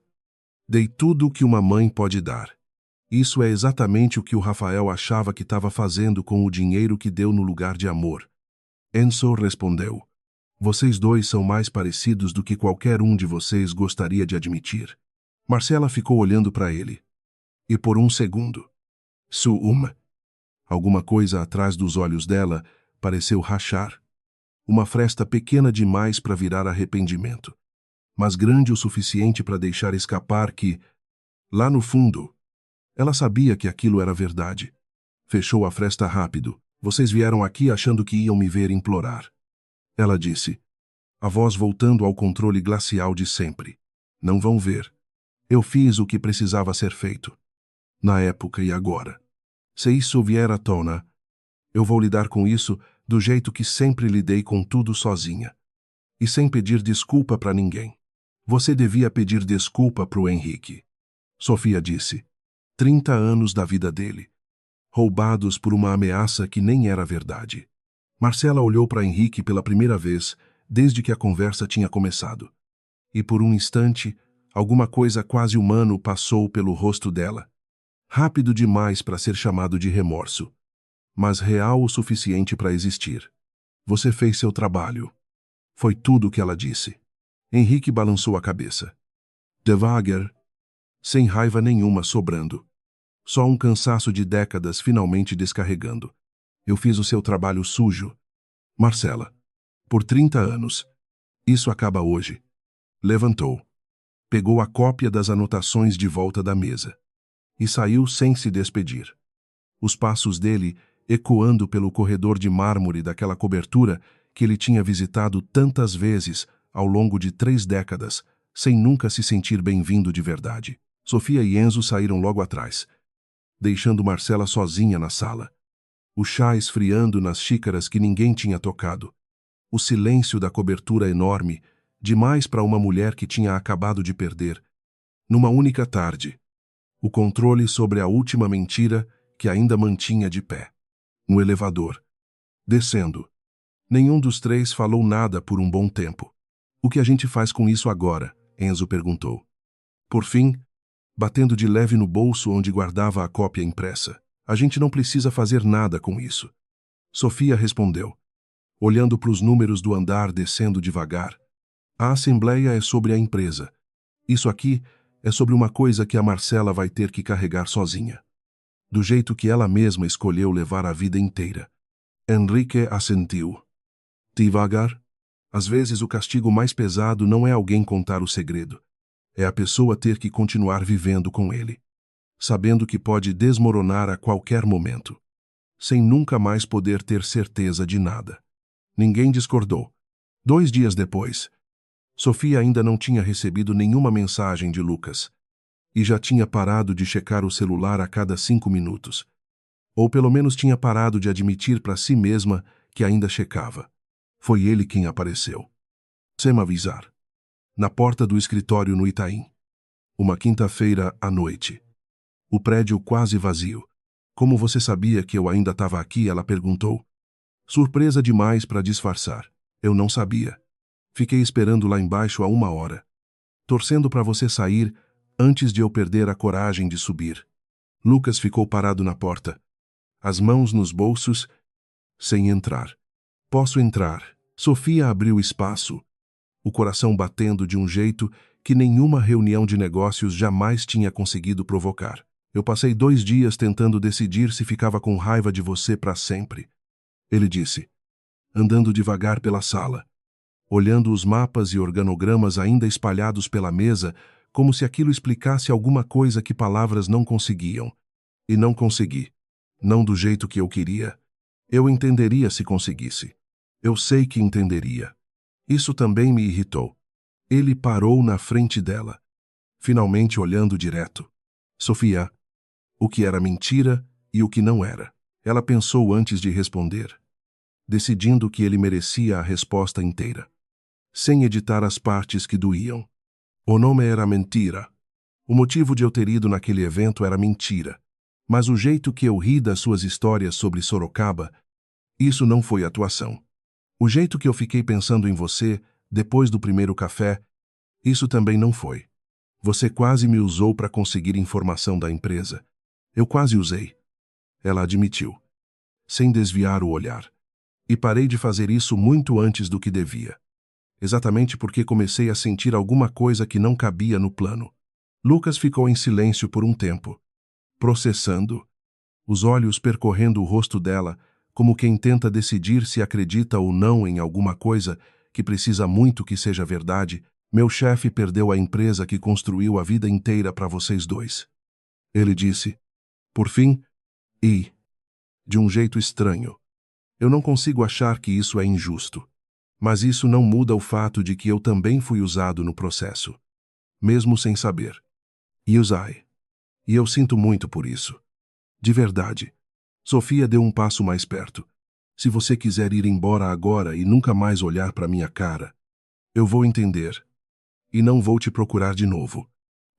Dei tudo o que uma mãe pode dar. Isso é exatamente o que o Rafael achava que estava fazendo com o dinheiro que deu no lugar de amor. Enzo respondeu. Vocês dois são mais parecidos do que qualquer um de vocês gostaria de admitir. Marcela ficou olhando para ele. E por um segundo. Alguma coisa atrás dos olhos dela pareceu rachar. Uma fresta pequena demais para virar arrependimento, mas grande o suficiente para deixar escapar que, lá no fundo, ela sabia que aquilo era verdade. Fechou a fresta rápido. Vocês vieram aqui achando que iam me ver implorar. Ela disse, a voz voltando ao controle glacial de sempre. Não vão ver. Eu fiz o que precisava ser feito. Na época e agora. Se isso vier à tona, eu vou lidar com isso do jeito que sempre lidei com tudo sozinha. E sem pedir desculpa para ninguém. Você devia pedir desculpa pro Henrique. Sofia disse. 30 anos da vida dele. Roubados por uma ameaça que nem era verdade. Marcela olhou para Henrique pela primeira vez desde que a conversa tinha começado. E por um instante, alguma coisa quase humana passou pelo rosto dela. Rápido demais para ser chamado de remorso, mas real o suficiente para existir. Você fez seu trabalho. Foi tudo o que ela disse. Henrique balançou a cabeça. Devagar, sem raiva nenhuma sobrando. Só um cansaço de décadas finalmente descarregando. Eu fiz o seu trabalho sujo. Marcela, por 30 anos. Isso acaba hoje. Levantou. Pegou a cópia das anotações de volta da mesa. E saiu sem se despedir. Os passos dele ecoando pelo corredor de mármore daquela cobertura que ele tinha visitado tantas vezes ao longo de 3 décadas, sem nunca se sentir bem-vindo de verdade. Sofia e Enzo saíram logo atrás, deixando Marcela sozinha na sala. O chá esfriando nas xícaras que ninguém tinha tocado. O silêncio da cobertura enorme, demais para uma mulher que tinha acabado de perder. Numa única tarde. O controle sobre a última mentira que ainda mantinha de pé. Um elevador. Descendo. Nenhum dos três falou nada por um bom tempo. O que a gente faz com isso agora? Enzo perguntou. Por fim, batendo de leve no bolso onde guardava a cópia impressa. A gente não precisa fazer nada com isso. Sofia respondeu, olhando para os números do andar descendo devagar. A assembleia é sobre a empresa. Isso aqui é sobre uma coisa que a Marcela vai ter que carregar sozinha. Do jeito que ela mesma escolheu levar a vida inteira. Henrique assentiu. Devagar. Às vezes o castigo mais pesado não é alguém contar o segredo. É a pessoa ter que continuar vivendo com ele. Sabendo que pode desmoronar a qualquer momento. Sem nunca mais poder ter certeza de nada. Ninguém discordou. 2 dias depois, Sofia ainda não tinha recebido nenhuma mensagem de Lucas. E já tinha parado de checar o celular a cada 5 minutos. Ou pelo menos tinha parado de admitir para si mesma que ainda checava. Foi ele quem apareceu. Sem me avisar. Na porta do escritório no Itaim. Uma quinta-feira à noite. O prédio quase vazio. Como você sabia que eu ainda estava aqui? Ela perguntou. Surpresa demais para disfarçar. Eu não sabia. Fiquei esperando lá embaixo há 1 hora. Torcendo para você sair antes de eu perder a coragem de subir. Lucas ficou parado na porta. As mãos nos bolsos, sem entrar. Posso entrar. Sofia abriu espaço. O coração batendo de um jeito que nenhuma reunião de negócios jamais tinha conseguido provocar. Eu passei 2 dias tentando decidir se ficava com raiva de você para sempre. Ele disse, andando devagar pela sala, olhando os mapas e organogramas ainda espalhados pela mesa, como se aquilo explicasse alguma coisa que palavras não conseguiam. E não consegui. Não do jeito que eu queria. Eu entenderia se conseguisse. Eu sei que entenderia. Isso também me irritou. Ele parou na frente dela, finalmente olhando direto. Sofia, o que era mentira e o que não era. Ela pensou antes de responder, decidindo que ele merecia a resposta inteira, sem editar as partes que doíam. O nome era mentira. O motivo de eu ter ido naquele evento era mentira. Mas o jeito que eu ri das suas histórias sobre Sorocaba, isso não foi atuação. O jeito que eu fiquei pensando em você, depois do primeiro café, isso também não foi. Você quase me usou para conseguir informação da empresa. Eu quase usei. Ela admitiu, sem desviar o olhar. E parei de fazer isso muito antes do que devia. Exatamente porque comecei a sentir alguma coisa que não cabia no plano. Lucas ficou em silêncio por um tempo, processando, os olhos percorrendo o rosto dela, como quem tenta decidir se acredita ou não em alguma coisa que precisa muito que seja verdade. Meu chefe perdeu a empresa que construiu a vida inteira para vocês dois. Ele disse, por fim, e, de um jeito estranho, eu não consigo achar que isso é injusto. Mas isso não muda o fato de que eu também fui usado no processo. Mesmo sem saber. E usai. E eu sinto muito por isso. De verdade. Sofia deu um passo mais perto. Se você quiser ir embora agora e nunca mais olhar para minha cara, eu vou entender. E não vou te procurar de novo.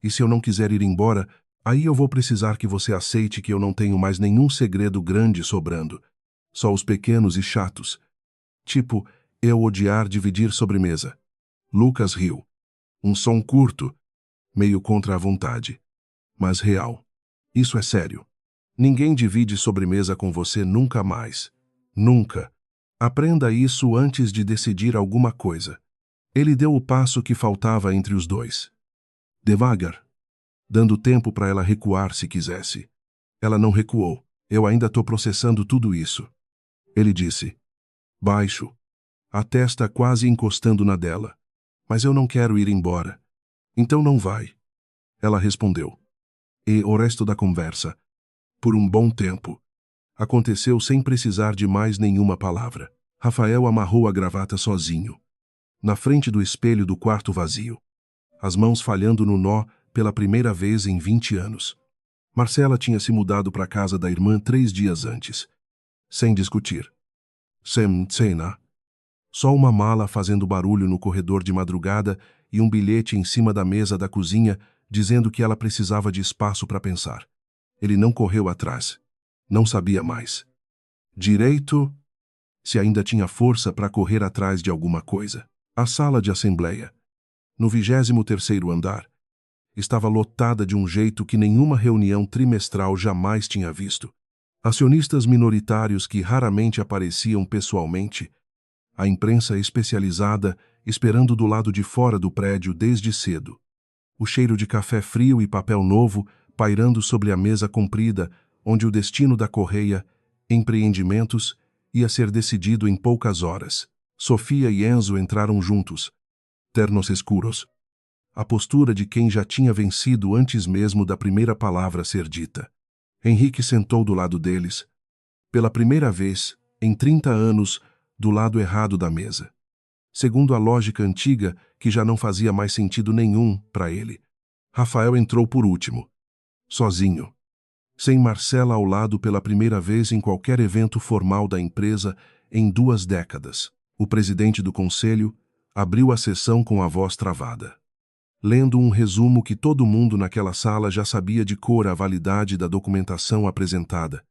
E se eu não quiser ir embora, aí eu vou precisar que você aceite que eu não tenho mais nenhum segredo grande sobrando. Só os pequenos e chatos. Tipo, eu odiar dividir sobremesa. Lucas riu. Um som curto, meio contra a vontade. Mas real. Isso é sério. Ninguém divide sobremesa com você nunca mais. Nunca. Aprenda isso antes de decidir alguma coisa. Ele deu o passo que faltava entre os dois. Devagar. Dando tempo para ela recuar se quisesse. Ela não recuou. Eu ainda estou processando tudo isso. Ele disse. Baixo. A testa quase encostando na dela. Mas eu não quero ir embora. Então não vai. Ela respondeu. E o resto da conversa, por um bom tempo, aconteceu sem precisar de mais nenhuma palavra. Rafael amarrou a gravata sozinho, na frente do espelho do quarto vazio, as mãos falhando no nó pela primeira vez em 20 anos. Marcela tinha se mudado para a casa da irmã 3 dias antes, sem discutir. Sem cena. Só uma mala fazendo barulho no corredor de madrugada e um bilhete em cima da mesa da cozinha dizendo que ela precisava de espaço para pensar. Ele não correu atrás. Não sabia mais. Direito, se ainda tinha força para correr atrás de alguma coisa. A sala de assembleia, no 23º andar, estava lotada de um jeito que nenhuma reunião trimestral jamais tinha visto. Acionistas minoritários que raramente apareciam pessoalmente, a imprensa especializada esperando do lado de fora do prédio desde cedo. O cheiro de café frio e papel novo pairando sobre a mesa comprida, onde o destino da Correia, empreendimentos, ia ser decidido em poucas horas. Sofia e Enzo entraram juntos, ternos escuros. A postura de quem já tinha vencido antes mesmo da primeira palavra ser dita. Henrique sentou do lado deles, pela primeira vez, em 30 anos, do lado errado da mesa. Segundo a lógica antiga, que já não fazia mais sentido nenhum para ele. Rafael entrou por último. Sozinho. sem Marcela ao lado pela primeira vez em qualquer evento formal da empresa em 2 décadas. O presidente do conselho abriu a sessão com a voz travada, lendo um resumo que todo mundo naquela sala já sabia de cor a validade da documentação apresentada,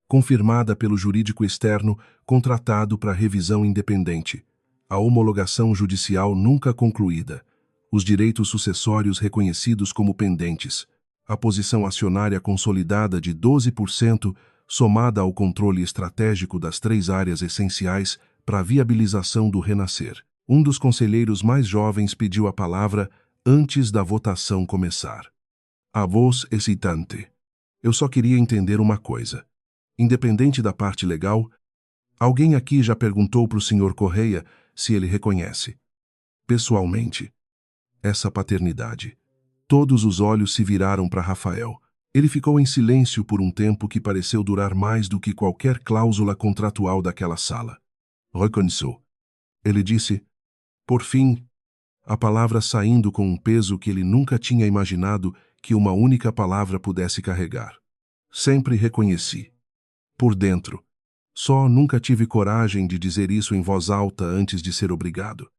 confirmada pelo jurídico externo contratado para revisão independente, a homologação judicial nunca concluída, os direitos sucessórios reconhecidos como pendentes, a posição acionária consolidada de 12%, somada ao controle estratégico das 3 áreas essenciais para a viabilização do renascer. Um dos conselheiros mais jovens pediu a palavra antes da votação começar. A voz excitante. Eu só queria entender uma coisa. Independente da parte legal, alguém aqui já perguntou para o Sr. Correia se ele reconhece, pessoalmente, essa paternidade. Todos os olhos se viraram para Rafael. Ele ficou em silêncio por um tempo que pareceu durar mais do que qualquer cláusula contratual daquela sala. Reconheceu. Ele disse, por fim, a palavra saindo com um peso que ele nunca tinha imaginado que uma única palavra pudesse carregar. Sempre reconheci. Por dentro. Só nunca tive coragem de dizer isso em voz alta antes de ser obrigado.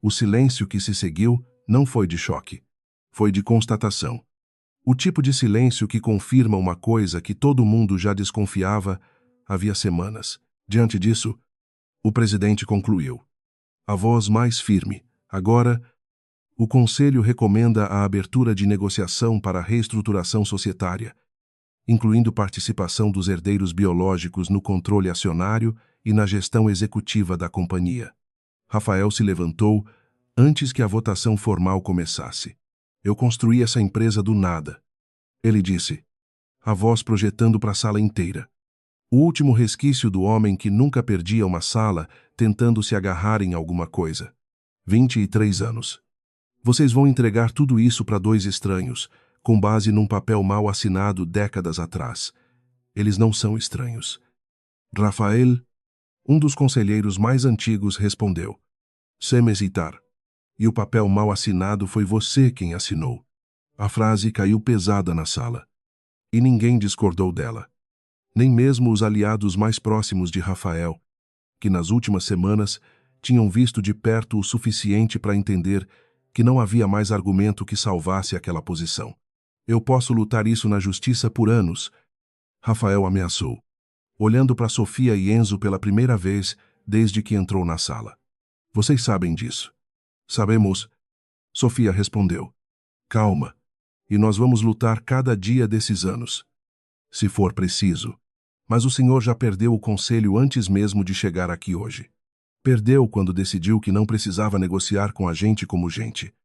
O silêncio que se seguiu não foi de choque. Foi de constatação. O tipo de silêncio que confirma uma coisa que todo mundo já desconfiava havia semanas. Diante disso, o presidente concluiu. A voz mais firme. Agora, o Conselho recomenda a abertura de negociação para a reestruturação societária, incluindo participação dos herdeiros biológicos no controle acionário e na gestão executiva da companhia. Rafael se levantou antes que a votação formal começasse. Eu construí essa empresa do nada. Ele disse, a voz projetando para a sala inteira. O último resquício do homem que nunca perdia uma sala tentando se agarrar em alguma coisa. 23 anos. Vocês vão entregar tudo isso para 2 estranhos, com base num papel mal assinado décadas atrás. Eles não são estranhos. Rafael, um dos conselheiros mais antigos, respondeu. Sem hesitar. E o papel mal assinado foi você quem assinou. A frase caiu pesada na sala. E ninguém discordou dela. Nem mesmo os aliados mais próximos de Rafael, que nas últimas semanas tinham visto de perto o suficiente para entender que não havia mais argumento que salvasse aquela posição. Eu posso lutar isso na justiça por anos, Rafael ameaçou, olhando para Sofia e Enzo pela primeira vez desde que entrou na sala. Vocês sabem disso. Sabemos, Sofia respondeu. Calma, e nós vamos lutar cada dia desses anos, se for preciso. Mas o senhor já perdeu o conselho antes mesmo de chegar aqui hoje. Perdeu quando decidiu que não precisava negociar com a gente como gente.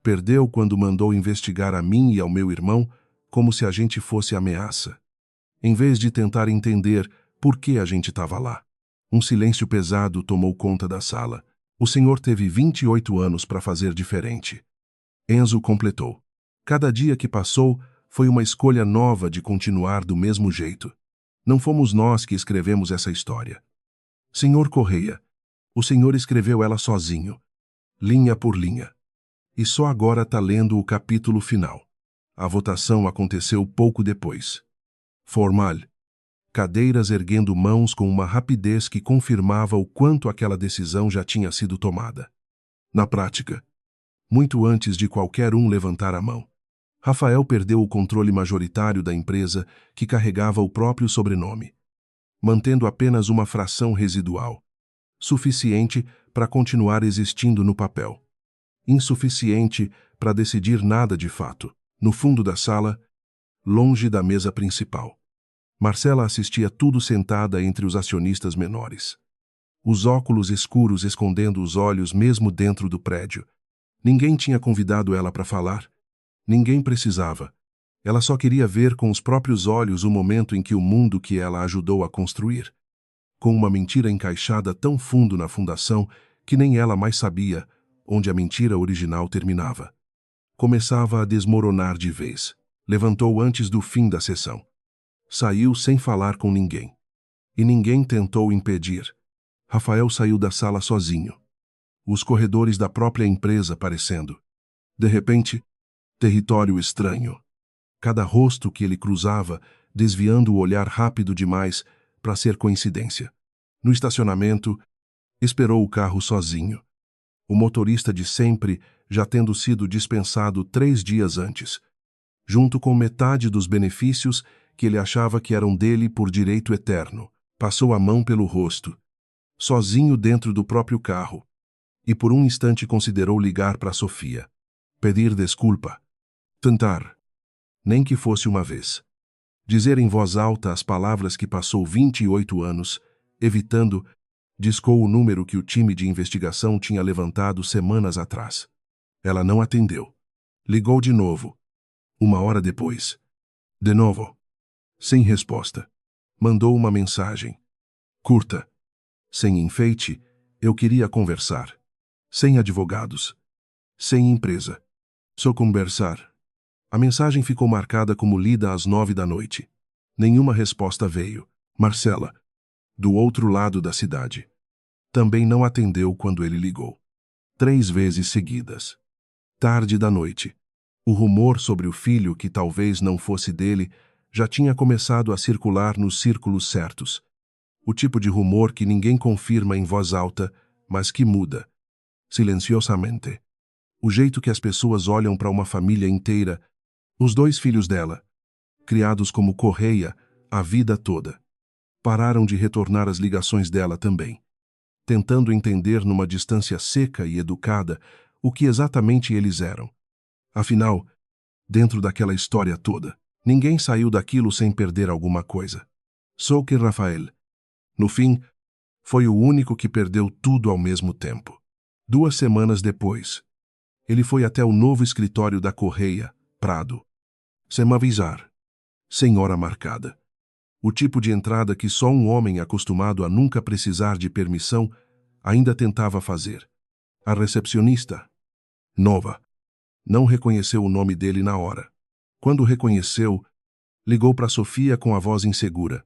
Perdeu quando mandou investigar a mim e ao meu irmão como se a gente fosse ameaça, em vez de tentar entender por que a gente estava lá. Um silêncio pesado tomou conta da sala. O senhor teve 28 anos para fazer diferente. Enzo completou. Cada dia que passou foi uma escolha nova de continuar do mesmo jeito. Não fomos nós que escrevemos essa história. Senhor Correia, o senhor escreveu ela sozinho, linha por linha. E só agora está lendo o capítulo final. A votação aconteceu pouco depois. Formal. Cadeiras erguendo mãos com uma rapidez que confirmava o quanto aquela decisão já tinha sido tomada. Na prática, muito antes de qualquer um levantar a mão, Rafael perdeu o controle majoritário da empresa que carregava o próprio sobrenome, mantendo apenas uma fração residual, suficiente para continuar existindo no papel, insuficiente para decidir nada de fato. No fundo da sala, longe da mesa principal, Marcela assistia tudo sentada entre os acionistas menores. Os óculos escuros escondendo os olhos mesmo dentro do prédio. Ninguém tinha convidado ela para falar. Ninguém precisava. Ela só queria ver com os próprios olhos o momento em que o mundo que ela ajudou a construir, com uma mentira encaixada tão fundo na fundação que nem ela mais sabia onde a mentira original terminava, começava a desmoronar de vez. Levantou antes do fim da sessão. Saiu sem falar com ninguém. E ninguém tentou impedir. Rafael saiu da sala sozinho. Os corredores da própria empresa aparecendo. De repente, território estranho. Cada rosto que ele cruzava desviando o olhar rápido demais para ser coincidência. No estacionamento, esperou o carro sozinho. O motorista de sempre já tendo sido dispensado 3 dias antes, junto com metade dos benefícios que ele achava que eram dele por direito eterno. Passou a mão pelo rosto, sozinho dentro do próprio carro, e por um instante considerou ligar para Sofia, pedir desculpa, tentar, nem que fosse uma vez, dizer em voz alta as palavras que passou 28 anos, evitando, discou o número que o time de investigação tinha levantado semanas atrás. Ela não atendeu. Ligou de novo. 1 hora depois. De novo. Sem resposta. Mandou uma mensagem. Curta. Sem enfeite, eu queria conversar. Sem advogados. Sem empresa. Só conversar. A mensagem ficou marcada como lida às 9 da noite. Nenhuma resposta veio. Marcela, do outro lado da cidade, também não atendeu quando ele ligou. 3 vezes seguidas. Tarde da noite. O rumor sobre o filho, que talvez não fosse dele, já tinha começado a circular nos círculos certos. O tipo de rumor que ninguém confirma em voz alta, mas que muda, silenciosamente. O jeito que as pessoas olham para uma família inteira, os 2 filhos dela, criados como Correia a vida toda. Pararam de retornar as ligações dela também, tentando entender numa distância seca e educada o que exatamente eles eram. Afinal, dentro daquela história toda, ninguém saiu daquilo sem perder alguma coisa. Só que Rafael, no fim, foi o único que perdeu tudo ao mesmo tempo. 2 semanas depois, ele foi até o novo escritório da Correia, Prado, sem me avisar, sem hora marcada. O tipo de entrada que só um homem acostumado a nunca precisar de permissão ainda tentava fazer. A recepcionista, nova, não reconheceu o nome dele na hora. Quando reconheceu, ligou para Sofia com a voz insegura.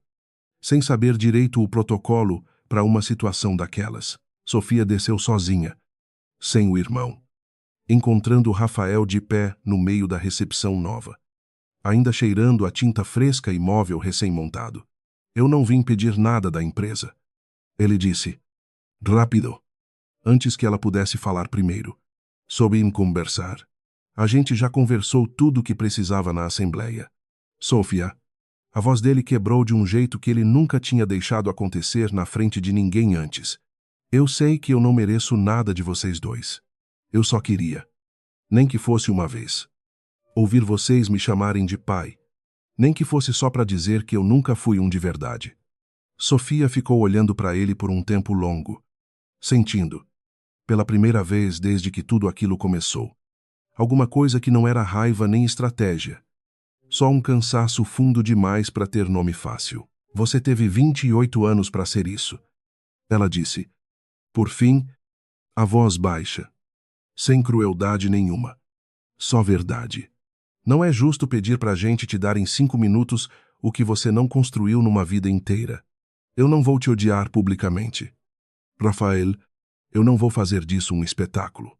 Sem saber direito o protocolo para uma situação daquelas, Sofia desceu sozinha, sem o irmão, encontrando Rafael de pé no meio da recepção nova, ainda cheirando a tinta fresca e móvel recém-montado. Eu não vim pedir nada da empresa. Ele disse, rápido, antes que ela pudesse falar primeiro. Soube conversar. A gente já conversou tudo o que precisava na assembleia. Sofia. A voz dele quebrou de um jeito que ele nunca tinha deixado acontecer na frente de ninguém antes. Eu sei que eu não mereço nada de vocês 2. Eu só queria, nem que fosse uma vez, ouvir vocês me chamarem de pai, nem que fosse só para dizer que eu nunca fui um de verdade. Sofia ficou olhando para ele por um tempo longo, sentindo, pela primeira vez desde que tudo aquilo começou, alguma coisa que não era raiva nem estratégia, só um cansaço fundo demais para ter nome fácil. Você teve 28 anos para ser isso. Ela disse, por fim, a voz baixa, sem crueldade nenhuma, só verdade. Não é justo pedir pra gente te dar em 5 minutos o que você não construiu numa vida inteira. Eu não vou te odiar publicamente. Rafael, eu não vou fazer disso um espetáculo.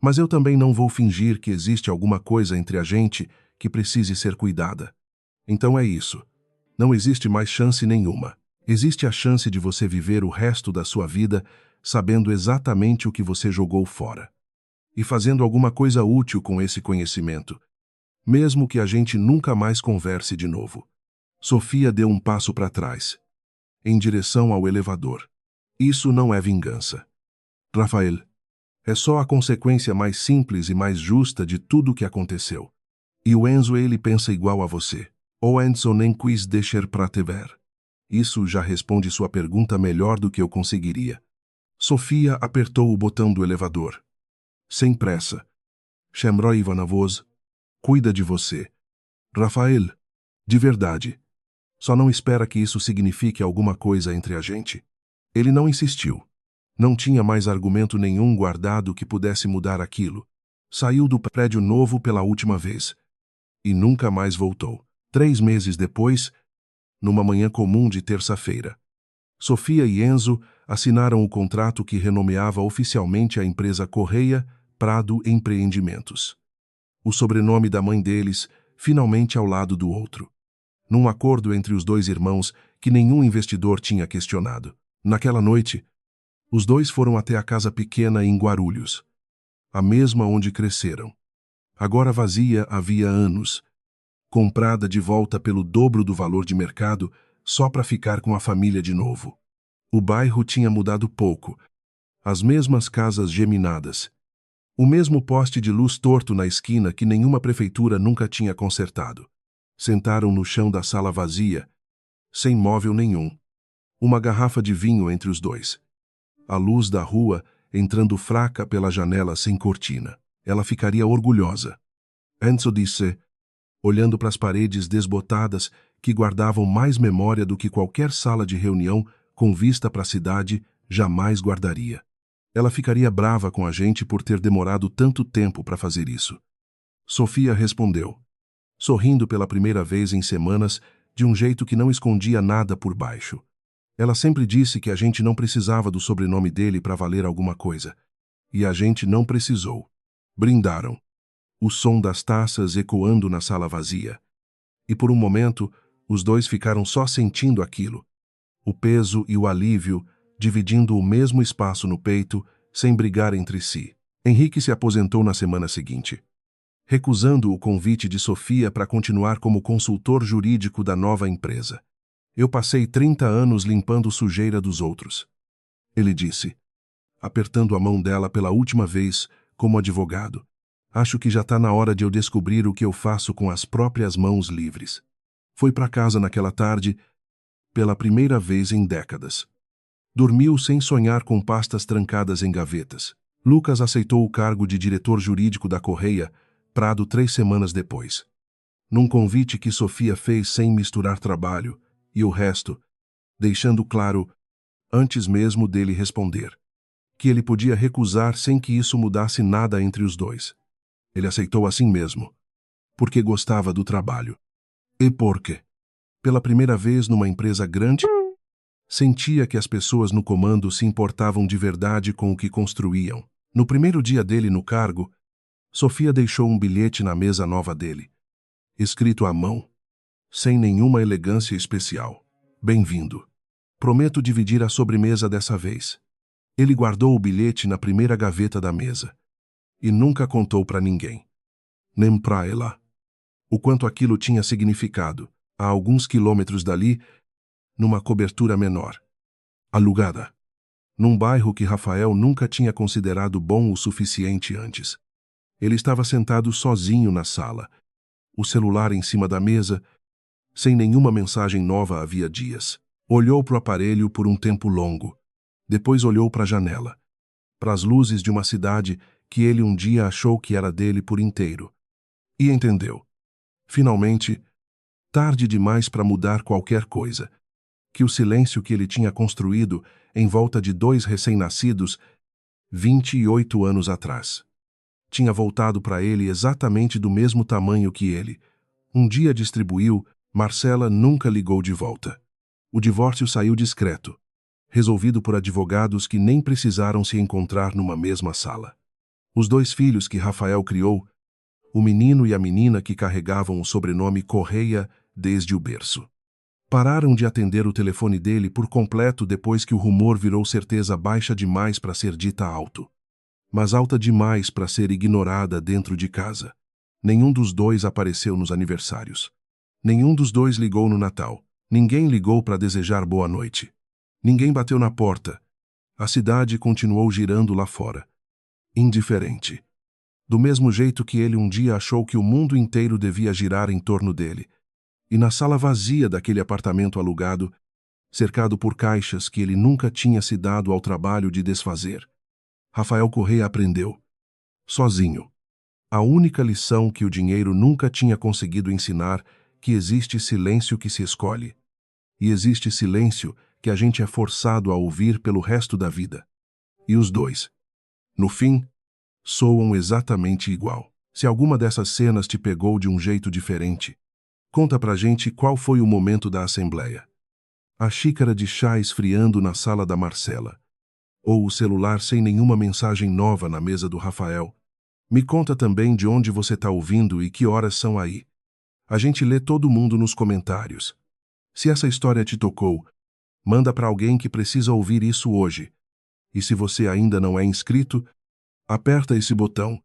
Mas eu também não vou fingir que existe alguma coisa entre a gente que precise ser cuidada. Então é isso. Não existe mais chance nenhuma. Existe a chance de você viver o resto da sua vida sabendo exatamente o que você jogou fora. E fazendo alguma coisa útil com esse conhecimento, mesmo que a gente nunca mais converse de novo. Sofia deu um passo para trás, em direção ao elevador. Isso não é vingança. Rafael, é só a consequência mais simples e mais justa de tudo o que aconteceu. E o Enzo, ele pensa igual a você. O Enzo nem quis deixar pra te ver. Isso já responde sua pergunta melhor do que eu conseguiria. Sofia apertou o botão do elevador. Sem pressa. Shemro Ivanovos, cuida de você. Rafael, de verdade. Só não espera que isso signifique alguma coisa entre a gente. Ele não insistiu. Não tinha mais argumento nenhum guardado que pudesse mudar aquilo. Saiu do prédio novo pela última vez. E nunca mais voltou. 3 meses depois, numa manhã comum de terça-feira, Sofia e Enzo assinaram o contrato que renomeava oficialmente a empresa Correia Prado Empreendimentos. O sobrenome da mãe deles, finalmente ao lado do outro. num acordo entre os dois irmãos que nenhum investidor tinha questionado. Naquela noite, os dois foram até a casa pequena em Guarulhos, a mesma onde cresceram. Agora vazia havia anos, comprada de volta pelo dobro do valor de mercado só para ficar com a família de novo. O bairro tinha mudado pouco, as mesmas casas geminadas, o mesmo poste de luz torto na esquina que nenhuma prefeitura nunca tinha consertado. Sentaram no chão da sala vazia, sem móvel nenhum. Uma garrafa de vinho entre os dois. A luz da rua entrando fraca pela janela sem cortina. Ela ficaria orgulhosa. Enzo disse, olhando para as paredes desbotadas que guardavam mais memória do que qualquer sala de reunião com vista para a cidade jamais guardaria. Ela ficaria brava com a gente por ter demorado tanto tempo para fazer isso. Sofia respondeu, sorrindo pela primeira vez em semanas, de um jeito que não escondia nada por baixo. Ela sempre disse que a gente não precisava do sobrenome dele para valer alguma coisa. E a gente não precisou. Brindaram, o som das taças ecoando na sala vazia. E por um momento, os dois ficaram só sentindo aquilo. O peso e o alívio, dividindo o mesmo espaço no peito, sem brigar entre si. Henrique se aposentou na semana seguinte, recusando o convite de Sofia para continuar como consultor jurídico da nova empresa. Eu passei 30 anos limpando sujeira dos outros. Ele disse, apertando a mão dela pela última vez como advogado. Acho que já está na hora de eu descobrir o que eu faço com as próprias mãos livres. Foi para casa naquela tarde, pela primeira vez em décadas. Dormiu sem sonhar com pastas trancadas em gavetas. Lucas aceitou o cargo de diretor jurídico da Correia, Prado 3 semanas depois. Num convite que Sofia fez sem misturar trabalho, e o resto, deixando claro, antes mesmo dele responder, que ele podia recusar sem que isso mudasse nada entre os dois. Ele aceitou assim mesmo, porque gostava do trabalho. E porque, pela primeira vez numa empresa grande, sentia que as pessoas no comando se importavam de verdade com o que construíam. No primeiro dia dele no cargo, Sofia deixou um bilhete na mesa nova dele, escrito à mão, sem nenhuma elegância especial. Bem-vindo. Prometo dividir a sobremesa dessa vez. Ele guardou o bilhete na primeira gaveta da mesa e nunca contou para ninguém, nem para ela, o quanto aquilo tinha significado, a alguns quilômetros dali, numa cobertura menor, alugada, num bairro que Rafael nunca tinha considerado bom o suficiente antes. Ele estava sentado sozinho na sala, o celular em cima da mesa, sem nenhuma mensagem nova havia dias. Olhou para o aparelho por um tempo longo. Depois olhou para a janela, para as luzes de uma cidade que ele um dia achou que era dele por inteiro. E entendeu, finalmente, tarde demais para mudar qualquer coisa, que o silêncio que ele tinha construído em volta de 2 recém-nascidos, 28 anos atrás, tinha voltado para ele exatamente do mesmo tamanho que ele. Um dia distribuiu, Marcela nunca ligou de volta. O divórcio saiu discreto, resolvido por advogados que nem precisaram se encontrar numa mesma sala. Os 2 filhos que Rafael criou, o menino e a menina que carregavam o sobrenome Correia desde o berço, pararam de atender o telefone dele por completo depois que o rumor virou certeza baixa demais para ser dita alto, mas alta demais para ser ignorada dentro de casa. Nenhum dos 2 apareceu nos aniversários. Nenhum dos 2 ligou no Natal. Ninguém ligou para desejar boa noite. Ninguém bateu na porta. A cidade continuou girando lá fora, indiferente. Do mesmo jeito que ele um dia achou que o mundo inteiro devia girar em torno dele. E na sala vazia daquele apartamento alugado, cercado por caixas que ele nunca tinha se dado ao trabalho de desfazer, Rafael Correia aprendeu, sozinho, a única lição que o dinheiro nunca tinha conseguido ensinar, que existe silêncio que se escolhe. E existe silêncio que a gente é forçado a ouvir pelo resto da vida. E os 2, no fim, soam exatamente igual. Se alguma dessas cenas te pegou de um jeito diferente, conta pra gente qual foi o momento da assembleia. A xícara de chá esfriando na sala da Marcela. Ou o celular sem nenhuma mensagem nova na mesa do Rafael. Me conta também de onde você está ouvindo e que horas são aí. A gente lê todo mundo nos comentários. Se essa história te tocou, manda para alguém que precisa ouvir isso hoje. E se você ainda não é inscrito, aperta esse botão,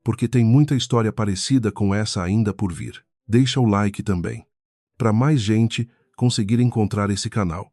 porque tem muita história parecida com essa ainda por vir. Deixa o like também, para mais gente conseguir encontrar esse canal.